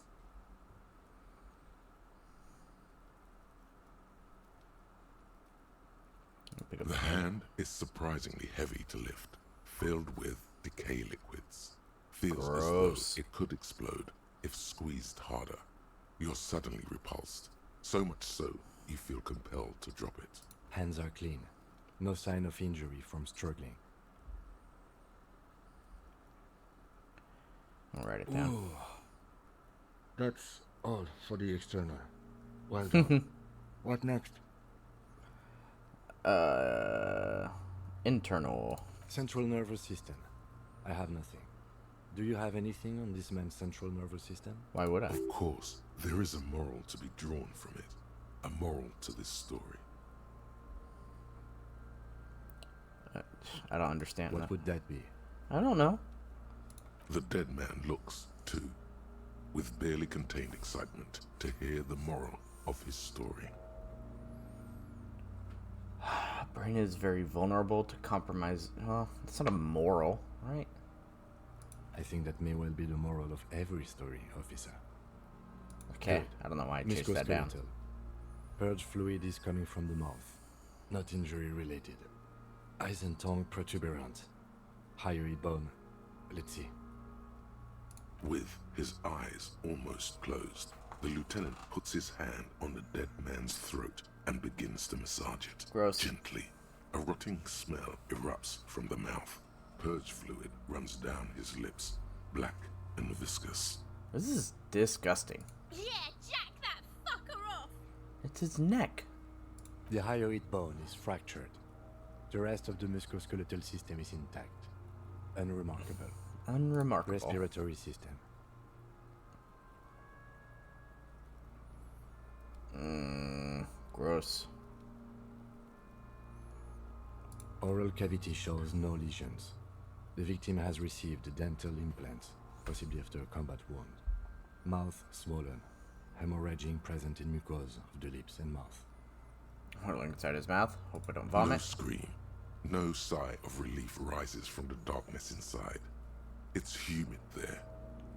Pick up The hand is surprisingly heavy to lift, filled with decay liquids. Feels as Gross. though it could explode if squeezed harder. You're suddenly repulsed, so much so you feel compelled to drop it. Hands are clean. No sign of injury from struggling. I'll write it down. That's all for the external. Well done. What next? Internal. Central nervous system. I have nothing. Do you have anything on this man's central nervous system? Why would I? Of course, there is a moral to be drawn from it. A moral to this story. I don't understand What that. would that be? I don't know. The dead man looks, too, with barely contained excitement to hear the moral of his story. Brain is very vulnerable to compromise. Well, it's not a moral, right? I think that may well be the moral of every story, officer. Okay. Good. I don't know why I chased that down. Musculoskeletal. Purge fluid is coming from the mouth. Not injury related. Eyes and tongue protuberant. Hyoid bone. Let's see. With his eyes almost closed, the lieutenant puts his hand on the dead man's throat and begins to massage it. Gross. Gently. A rotting smell erupts from the mouth. Purge fluid runs down his lips, black and viscous. This is disgusting. Yeah, jack that fucker off! It's his neck. The hyoid bone is fractured. The rest of the musculoskeletal system is intact. Unremarkable. Unremarkable. Respiratory system. Gross. Oral cavity shows no lesions. The victim has received dental implants, possibly after a combat wound. Mouth swollen. Hemorrhaging present in mucosa of the lips and mouth. I want to look inside his mouth. Hope I don't No vomit. scream, no sigh of relief rises from the darkness inside. It's humid there.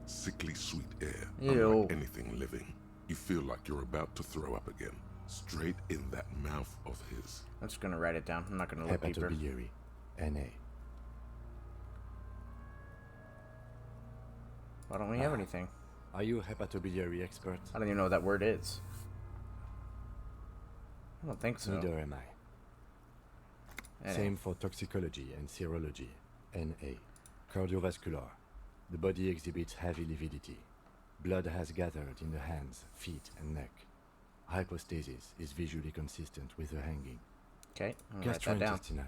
Sickly sweet air, Ew. unlike anything living. You feel like you're about to throw up again, straight in that mouth of his. I'm just gonna write it down. I'm not gonna look deeper. Hepatobiliary. NA. Why don't we have anything? Are you a hepatobiliary expert? I don't even know what that word is. I don't think so. Neither am I. NA. Same for toxicology and serology. NA. Cardiovascular. The body exhibits heavy lividity. Blood has gathered in the hands, feet, and neck. Hypostasis is visually consistent with the hanging. Okay, I'm gonna write that down. Gastrointestinal.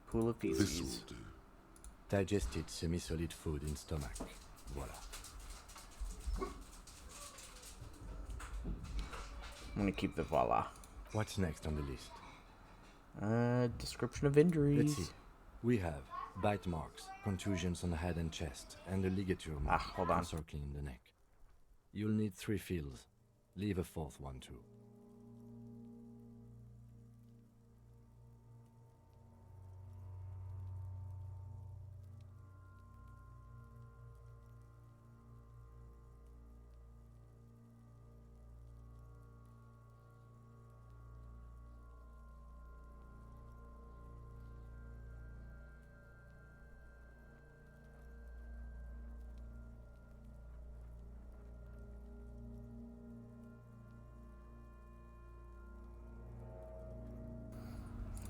Pool of This feces. will do. Digested semi-solid food in stomach. Voila. I'm gonna keep the voila. What's next on the list? Description of injuries. Let's see. We have bite marks, contusions on the head and chest, and a ligature mark hold on. encircling the neck. You'll need 3 fields. Leave a 4th one too.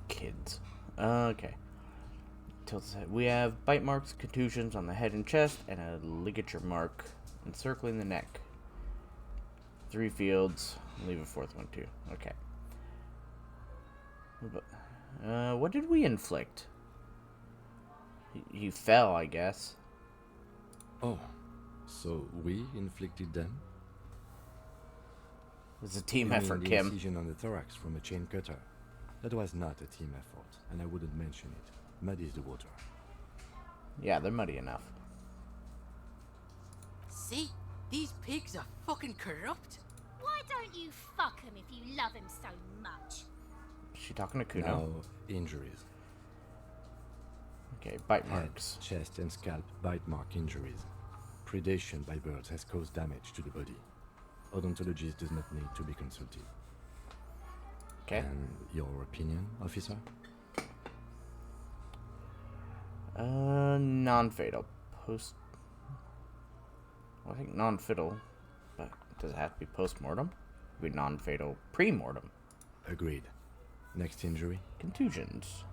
Kids. Okay. Tilts head. We have bite marks, contusions on the head and chest, and a ligature mark encircling the neck. 3 fields. Leave a 4th one too. Okay. What did we inflict? He fell, I guess. Oh, so we inflicted them? It was a team You mean effort, the Kim. incision on the thorax from a chain cutter. That was not a team effort, and I wouldn't mention it. Muddies the water. Yeah, they're muddy enough. See? These pigs are fucking corrupt. Why don't you fuck him if you love him so much? Is she talking to Kuno? Now, injuries. Okay, bite Head, marks. chest, and scalp bite mark injuries. Predation by birds has caused damage to the body. Odontologist does not need to be consulted. Okay. And your opinion, officer? Non-fatal. Post... Well, I think non-fatal, but does it have to be post-mortem? Be non-fatal pre-mortem. Agreed. Next injury? Contusions.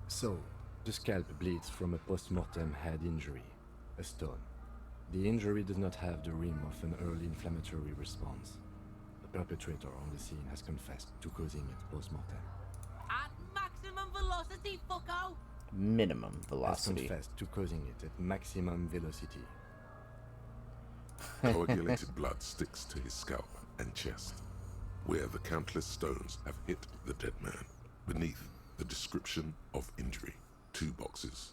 So, the scalp bleeds from a post-mortem head injury, a stone. The injury does not have the rim of an early inflammatory response. The perpetrator on the scene has confessed to causing it post-mortem. At maximum velocity, fucko! Minimum Has velocity. confessed to causing it at maximum velocity. Coagulated blood sticks to his scalp and chest, where the countless stones have hit the dead man. Beneath, the description of injury. 2 boxes.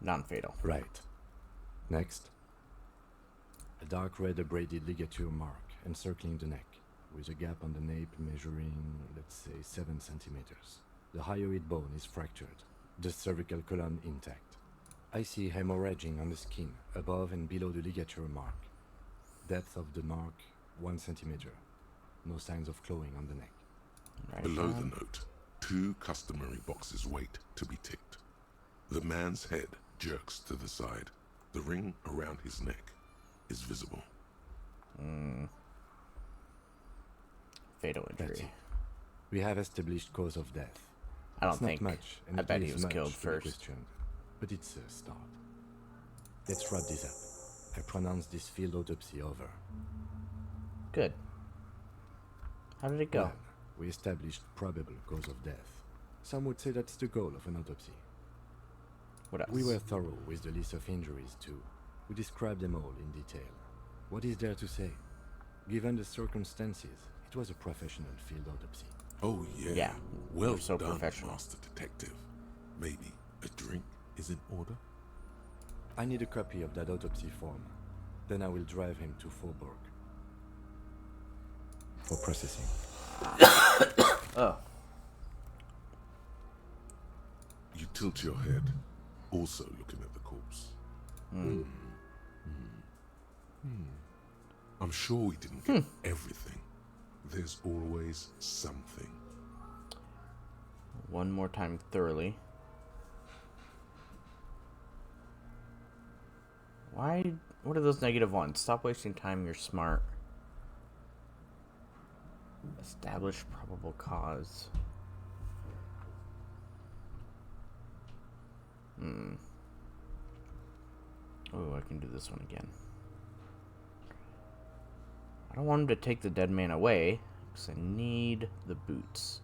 Non-fatal. Right. Next. A dark red abraded ligature mark encircling the neck, with a gap on the nape measuring, let's say, 7 centimeters. The hyoid bone is fractured, the cervical column intact. I see hemorrhaging on the skin, above and below the ligature mark. Depth of the mark, 1 centimeter. No signs of clawing on the neck. Right Below on. the note, 2 customary boxes wait to be ticked. The man's head jerks to the side. The ring around his neck is visible. Fatal That's injury. it. We have established cause of death. I don't It's not think. much, and I it bet he leaves was much killed to be first. questioned, but it's a start. Let's wrap this up. I pronounce this field autopsy over. Good. How did it go? Well, we established probable cause of death. Some would say that's the goal of an autopsy. What else? We were thorough with the list of injuries too. We described them all in detail. What is there to say? Given the circumstances, it was a professional field autopsy. Oh yeah. Yeah, Well we're so done, professional. Master Detective. Maybe a drink is in order? I need a copy of that autopsy form. Then I will drive him to Faubourg. For processing. Oh. You tilt your head, also looking at the corpse. I'm sure we didn't get everything. There's always something. One more time thoroughly. Why? What are those negative ones? Stop wasting time, you're smart. Establish probable cause. Oh, I can do this one again. I don't want him to take the dead man away, because I need the boots.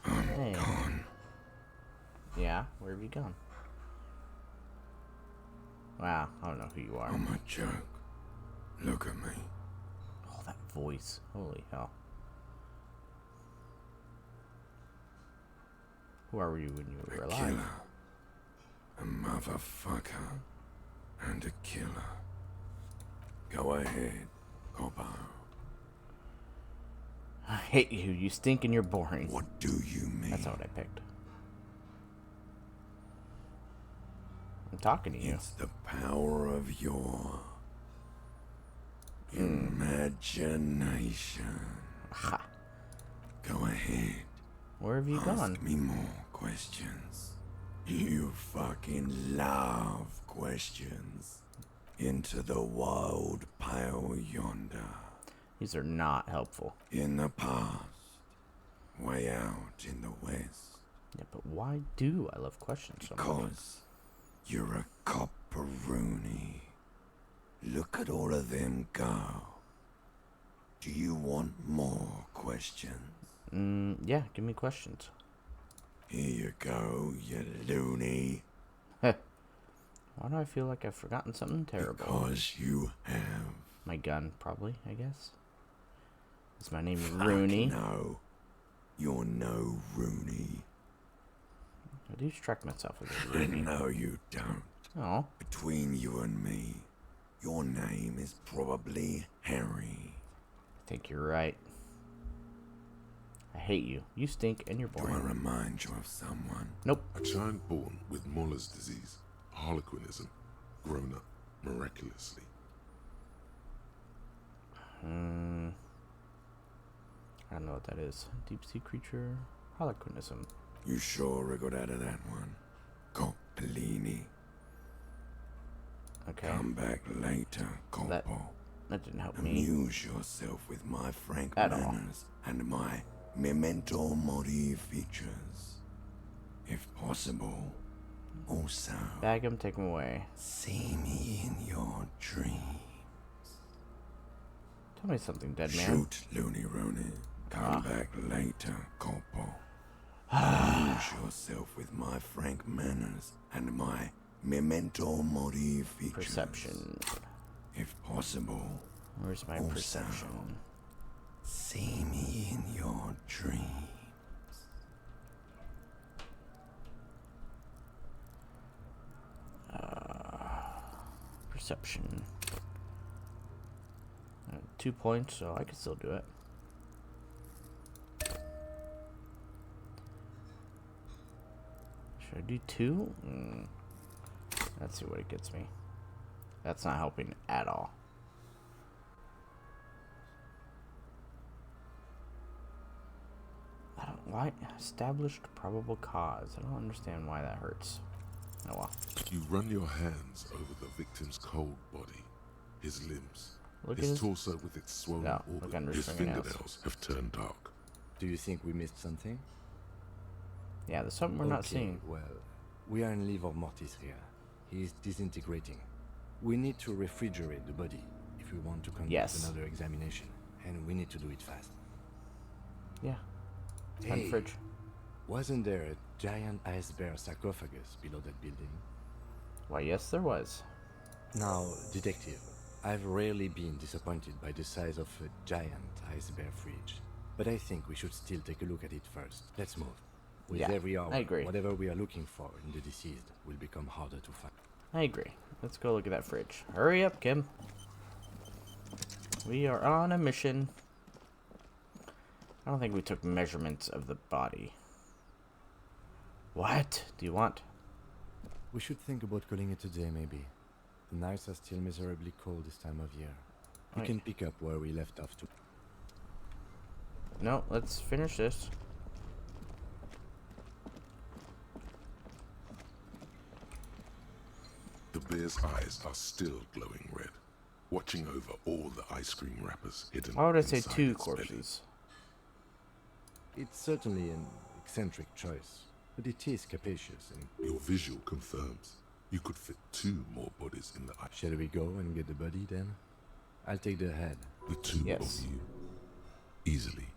I'm gone. Yeah? Where have you gone? Wow, I don't know who you are. I'm a joke. Look at me. Oh, that voice. Holy hell. Who are you when you were A alive? killer. A motherfucker. And a killer. Go ahead, Copper. I hate you. You stink and you're boring. What do you mean? That's not what I picked. I'm talking to you. It's the power of your imagination. Ha. Go ahead. Where have you Ask gone? me more questions. You fucking love questions. Into the wild pale yonder. These are not helpful. In the past. Way out in the west. Yeah, but why do I love questions so much? Because you're a copperoonie. Look at all of them go. Do you want more questions? Yeah, give me questions. Here you go, you loony. Why do I feel like I've forgotten something terrible? Because you have. My gun, probably, I guess. Is my name Fuck Rooney? No. You're no Rooney. I do strike myself as a I Rooney. know you don't. Oh, Between you and me, your name is probably Harry. I think you're right. I hate you. You stink and you're Do I boring. remind you of someone? Nope. A child born with Muller's disease, harlequinism, grown up miraculously. I don't know what that is. Deep sea creature. Harlequinism. You sure we got out of that one? Coppellini. Okay. Come back later, That- Coppo. That didn't help me. Amuse yourself with my frank At all. manners and my memento mori features. If possible, also Bag him, take him away. see me in your dreams. Tell me something, dead man. Shoot, Looney Rooney. Come back later, Coppo. Amuse yourself with my frank manners and my memento mori features. Perception. If possible, Where's my Also- perception? see me in your dreams. Perception. 2 points, so I can still do it. Should I do 2? Let's see what it gets me. That's not helping at all. Why? Established probable cause. I don't understand why that hurts. Oh well. You run your hands over the victim's cold body, his limbs, Look at his his... torso with its swollen No, look organ. under his His fingernails. fingernails have turned dark. Do you think we missed something? Yeah, there's something we're not seeing. Well, we are in livor mortis here. He is disintegrating. We need to refrigerate the body if we want to conduct Yes. another examination, and we need to do it fast. Yeah. Hey, Fridge. wasn't there a giant ice bear sarcophagus below that building? Why, yes, there was. Now, detective, I've rarely been disappointed by the size of a giant ice bear fridge, but I think we should still take a look at it first. Let's move. With Yeah, every hour, I agree. whatever we are looking for in the deceased will become harder to find. I agree. Let's go look at that fridge. Hurry up, Kim. We are on a mission. I don't think we took measurements of the body. What do you want? We should think about calling it a day, maybe. The nights are still miserably cold this time of year. We Right. can pick up where we left off to. No, let's finish this. The bear's eyes are still glowing red, watching over all the ice cream wrappers hidden Why would I say inside 2 its belly. corpses? It's certainly an eccentric choice, but it is capacious. And Your visual confirms you could fit 2 more bodies in the ice. shall we go and get the body then? I'll take the head. The 2 Yes. of you, easily.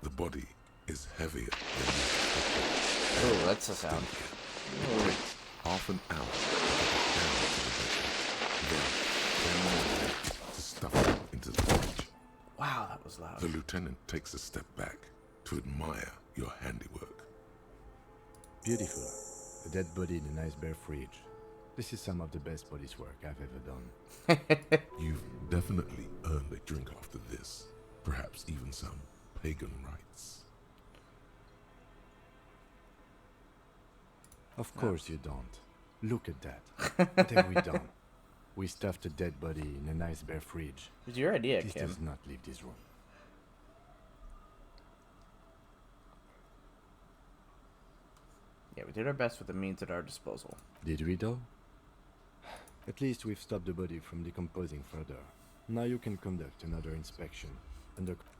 The body is heavier than you expected. Oh, that's a sound. Wait half an hour to get it down to the bed. Then 10 more minutes to stuff it into the fridge. Wow, that was loud. The lieutenant takes a step back to admire your handiwork. Beautiful. A dead body in a nice bare fridge. This is some of the best police work I've ever done. You've definitely earned a drink after this. Perhaps even some pagan rites. Of course you don't. Look at that. What have we done? We stuffed a dead body in a nice bare fridge. It was your idea, Please Kim. does not leave this room. Yeah, we did our best with the means at our disposal. Did we though? At least we've stopped the body from decomposing further. Now you can conduct another inspection.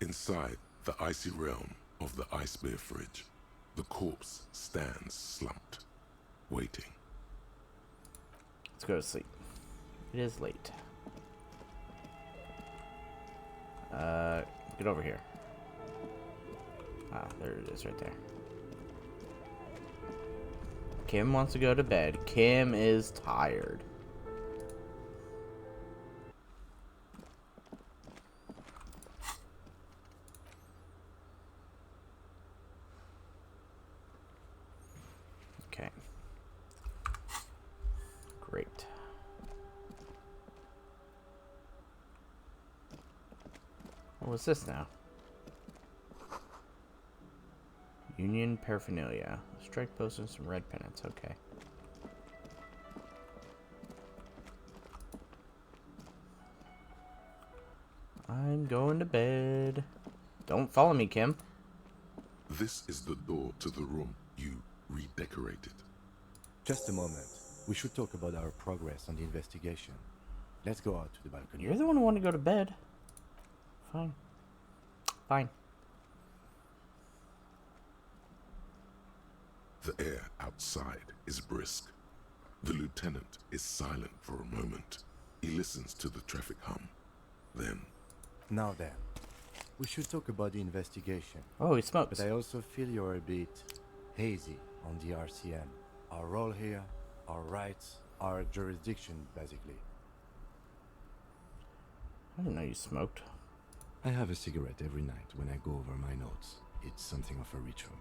Inside the icy realm of the ice bear fridge, the corpse stands slumped, waiting. Let's go to sleep. It is late. Get over here. Ah, there it is right there. Kim wants to go to bed. Kim is tired. Okay. Great. What was this now? Union paraphernalia. Strike post and some red pennants. Okay. I'm going to bed. Don't follow me, Kim. This is the door to the room you redecorated. Just a moment. We should talk about our progress on the investigation. Let's go out to the balcony. You're the one who wanted to go to bed. Fine. Fine. The air outside is brisk. The lieutenant is silent for a moment. He listens to the traffic hum. Then, Now then, we should talk about the investigation. Oh, he smokes. But I also feel you're a bit hazy on the RCM. Our role here, our rights, our jurisdiction, basically. I didn't know you smoked. I have a cigarette every night when I go over my notes. It's something of a ritual.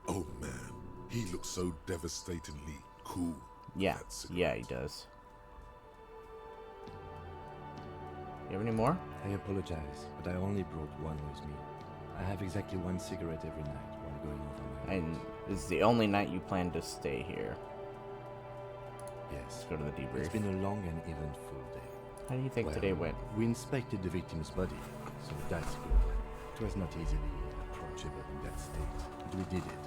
oh man, he looks so devastatingly cool. Yeah. That cigarette. Yeah, he does. You have any more? I apologize, but I only brought one with me. I have exactly one cigarette every night while going over my And notes. this is the only night you plan to stay here. Yes. Let's go to the debrief. It's been a long and eventful day. How do you think Well, today went? We inspected the victim's body, so that's good. It was not easily approachable in that state, but we did it.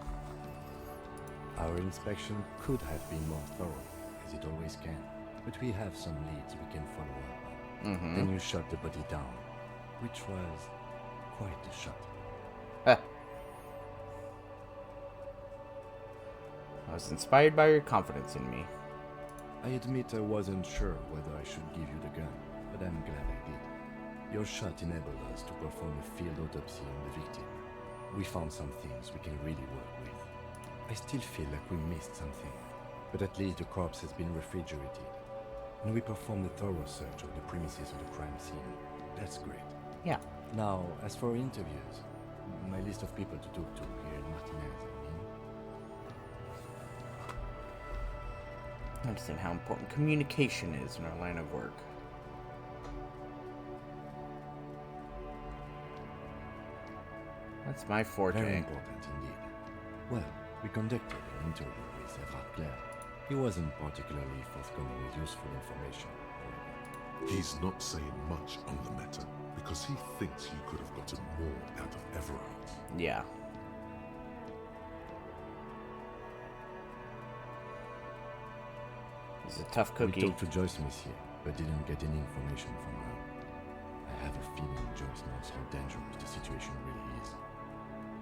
Our inspection could have been more thorough, as it always can, but we have some leads we can follow up on. Mm-hmm. Then you shut the body down, which was quite a shot. I was inspired by your confidence in me. I admit I wasn't sure whether I should give you the gun, but I'm glad I did. Your shot enabled us to perform a field autopsy on the victim. We found some things we can really work with. I still feel like we missed something, but at least the corpse has been refrigerated. And we performed a thorough search of the premises of the crime scene. That's great. Yeah. Now, as for interviews, my list of people to talk to here in Martinez, I understand how important communication is in our line of work. That's my forte. Very important indeed. Well, we conducted an interview with Everard Clare. He wasn't particularly forthcoming with useful information, however. He's not saying much on the matter because he thinks you could have gotten more out of Everard. Yeah. He's a tough We cookie. talked to Joyce Messier, but didn't get any information from her. I have a feeling Joyce knows how dangerous the situation really is.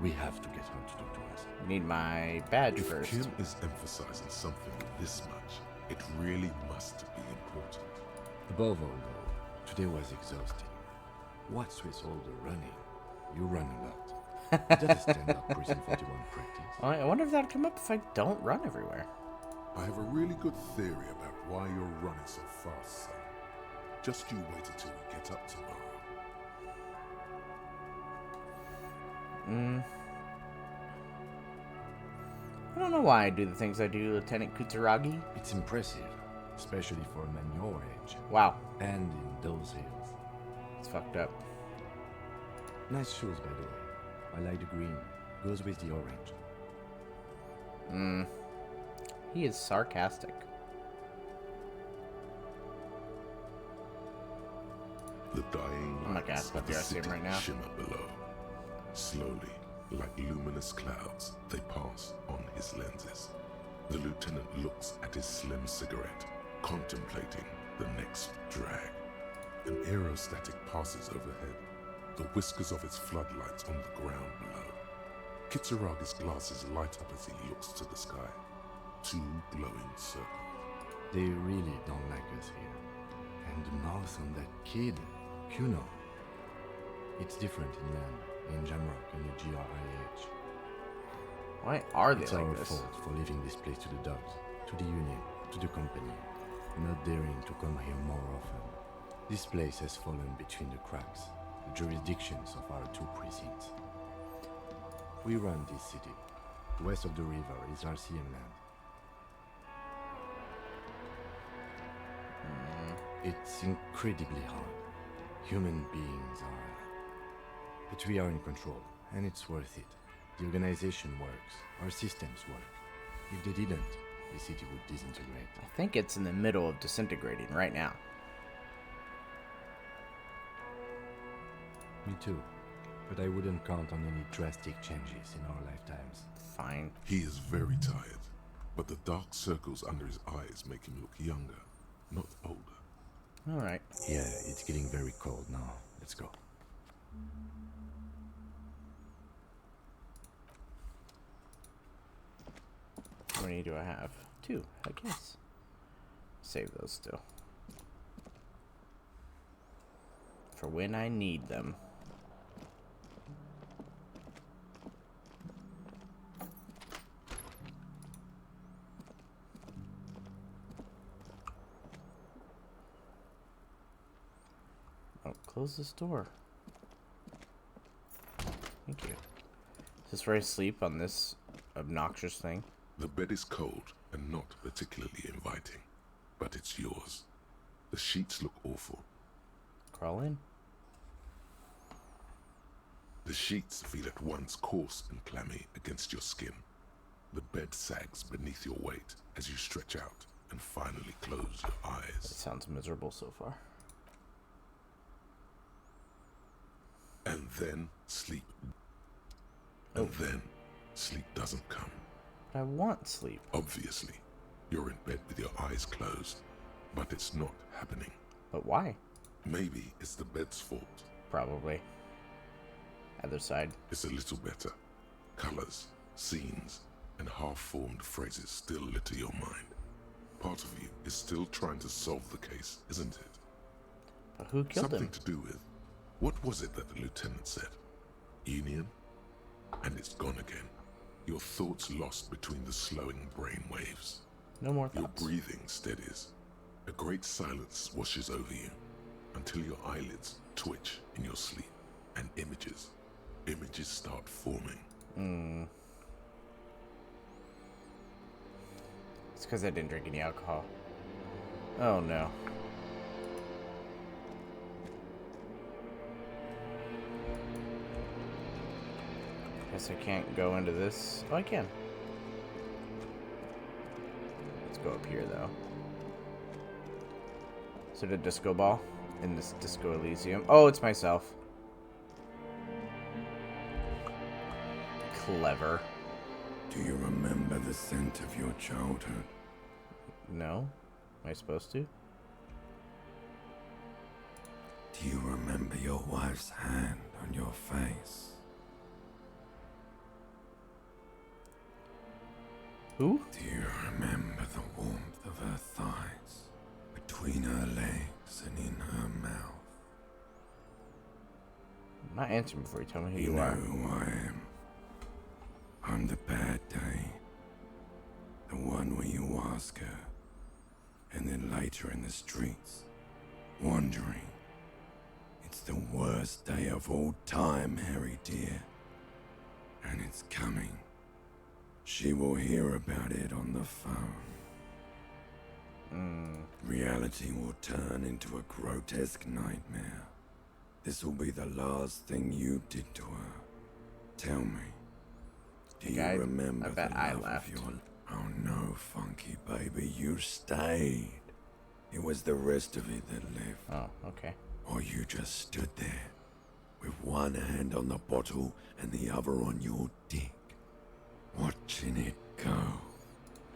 We have to get her to talk to us. Need my badge If first. Kim is emphasizing something this much, it really must be important. Above all, though, today was exhausting. What's with all the running? You run a lot. Is that a standard Prison 41 practice? I wonder if that'd come up if I don't run everywhere. I have a really good theory about why you're running so fast, son. Just you wait until we get up tomorrow. I don't know why I do the things I do, Lieutenant Kutaragi. It's impressive, especially for a man your age. Wow, And in those hills. it's fucked up. Nice shoes, by the way. I like the green. Goes with the orange. He is sarcastic. The dying I'm not gonna lights ask about of the the Elysium city right now. shimmer below. Slowly, like luminous clouds, they pass on his lenses. The lieutenant looks at his slim cigarette, contemplating the next drag. An aerostatic passes overhead, the whiskers of its floodlights on the ground below. Kitsuragi's glasses light up as he looks to the sky. Two glowing circles. They really don't like us here. And the mouth on that kid, Kuno. It's different in land, in Jamrock and the GRIH. Why are they It's like our this? fault for leaving this place to the dogs, to the Union, to the company, not daring to come here more often. This place has fallen between the cracks, the jurisdictions of our two precincts. We run this city. West of the river is RCM land. It's incredibly hard. Human beings are. But we are in control, and it's worth it. The organization works. Our systems work. If they didn't, the city would disintegrate. I think it's in the middle of disintegrating right now. Me too. But I wouldn't count on any drastic changes in our lifetimes. Fine. He is very tired, but the dark circles under his eyes make him look younger, not older. Alright. Yeah, it's getting very cold now. Let's go. How many do I have? 2, I guess. Save those still. For when I need them. Oh, close this door. Thank you. Is this where I sleep on this obnoxious thing? The bed is cold and not particularly inviting, but it's yours. The sheets look awful. Crawl in. The sheets feel at once coarse and clammy against your skin. The bed sags beneath your weight as you stretch out and finally close your It eyes. sounds miserable so far. And then sleep. And then sleep doesn't come. But I want sleep. Obviously, you're in bed with your eyes closed, but it's not happening. But why? Maybe it's the bed's fault. Probably. Other side. It's a little better. Colors, scenes, and half-formed phrases still litter your mind. Part of you is still trying to solve the case, isn't it? But who killed Something him? to do with, what was it that the lieutenant said? Union? And it's gone again. Your thoughts lost between the slowing brain waves. No more Your thoughts. breathing steadies. A great silence washes over you until your eyelids twitch in your sleep and images start forming. It's because I didn't drink any alcohol. Oh no. Guess I can't go into this. Oh, I can. Let's go up here though. Is it a disco ball in this disco Elysium? Oh, it's myself. Clever. Do you remember the scent of your childhood? No? Am I supposed to? Do you remember your wife's hand on your face? Who? Do you remember the warmth of her thighs, between her legs and in her mouth? I'm not answering before you tell me who You you know are. who I am. I'm the bad day. The one where you ask her, and then later in the streets, wandering. It's the worst day of all time, Harry dear. And it's coming. She will hear about it on the phone. Reality will turn into a grotesque nightmare. This will be the last thing you did to her. Tell me, do you remember I bet the I love left. of your... Oh no, Funky baby, you stayed. It was the rest of it that left. Oh, okay. Or you just stood there, with one hand on the bottle and the other on your dick, watching it go.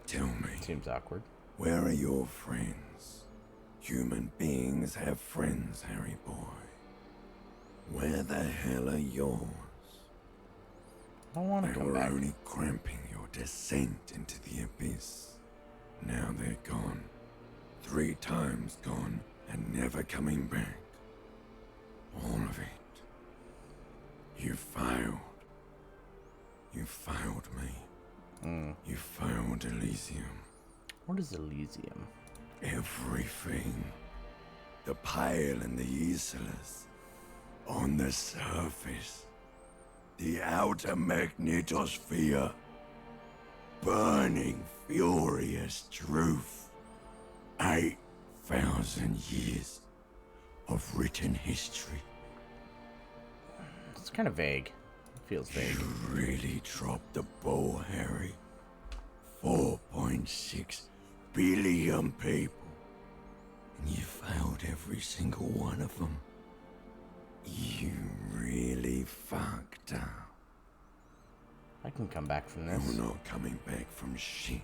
Tell me, Seems awkward. where are your friends? Human beings have friends, Harry boy. Where the hell are yours? I don't want to They come were back. only cramping your descent into the abyss. Now they're gone. 3 times gone and never coming back. All of it. You failed. You failed me. You failed Elysium. What is Elysium? Everything. The Pale and the Islas. On the surface. The outer magnetosphere. Burning, furious truth. 8,000 years of written history. It's kind of vague. It feels vague. You really dropped the ball, Harry. 4.6 billion people. And you failed every single one of them. You really fucked up. I can come back from this. You're not coming back from shit.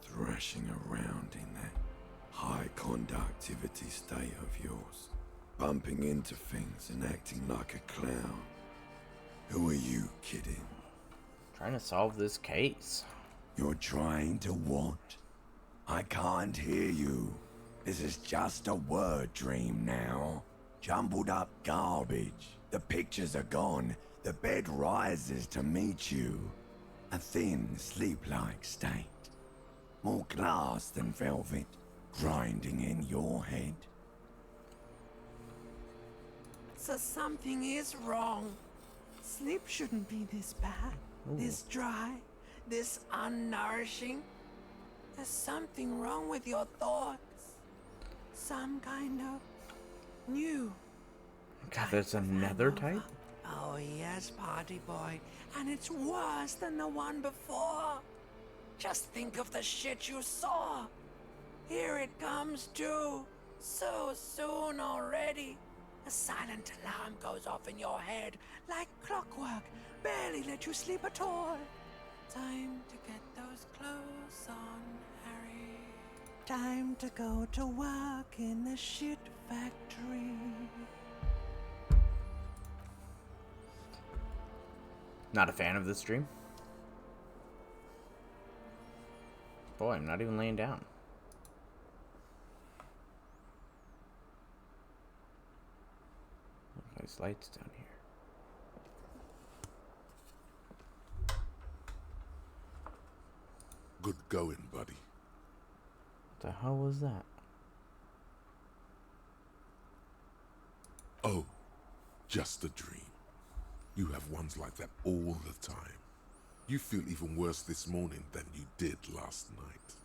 Thrashing around in that high conductivity state of yours. Bumping into things and acting like a clown. Who are you kidding? Trying to solve this case. You're trying to what? I can't hear you. This is just a word dream now. Jumbled up garbage. The pictures are gone. The bed rises to meet you. A thin, sleep-like state. More glass than velvet, grinding in your head. So something is wrong. Sleep shouldn't be this bad, this dry, this unnourishing. There's something wrong with your thoughts. Some kind of new. God, there's another type? Oh yes, party boy. And it's worse than the one before. Just think of the shit you saw. Here it comes too. So soon already. A silent alarm goes off in your head like clockwork. Barely let you sleep at all. Time to get those clothes on, Harry. Time to go to work in the shit factory. Not a fan of this stream. Boy, I'm not even laying down. There's lights down here. Good going, buddy. What the hell was that? Oh, just a dream. You have ones like that all the time. You feel even worse this morning than you did last night.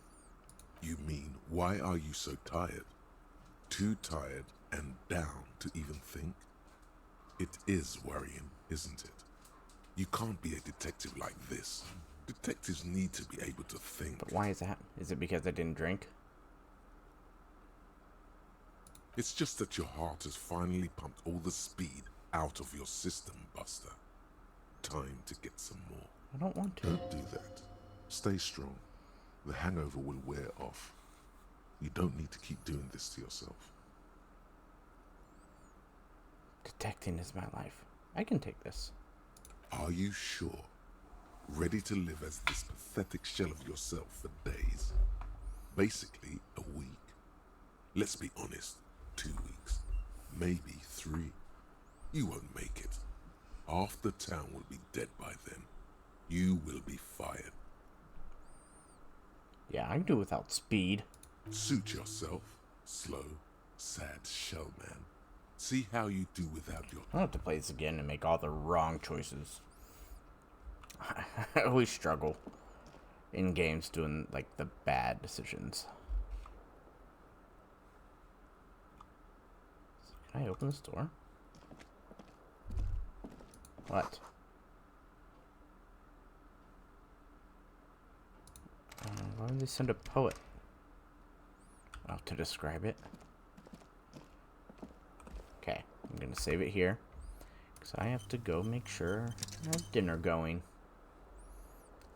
You mean, why are you so tired? Too tired and down to even think? It is worrying, isn't it? You can't be a detective like this. Detectives need to be able to think. But why is that? Is it because I didn't drink? It's just that your heart has finally pumped all the speed out of your system, Buster. Time to get some more. I don't want to. Don't do that. Stay strong. The hangover will wear off. You don't need to keep doing this to yourself. Detecting is my life. I can take this. Are you sure? Ready to live as this pathetic shell of yourself for days? Basically, a week. Let's be honest, 2 weeks. Maybe 3. You won't make it. Half the town will be dead by then. You will be fired. Yeah, I can do without speed. Suit yourself. Slow, sad shell man. See how you do without your... I don't have to play this again and make all the wrong choices. I always struggle. in games doing like the bad decisions. Can I open this door? What? Why would they send a poet? Well, to describe it. Okay, I'm gonna save it here. Because I have to go make sure I have dinner going.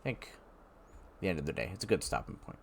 I think the end of the day. It's a good stopping point.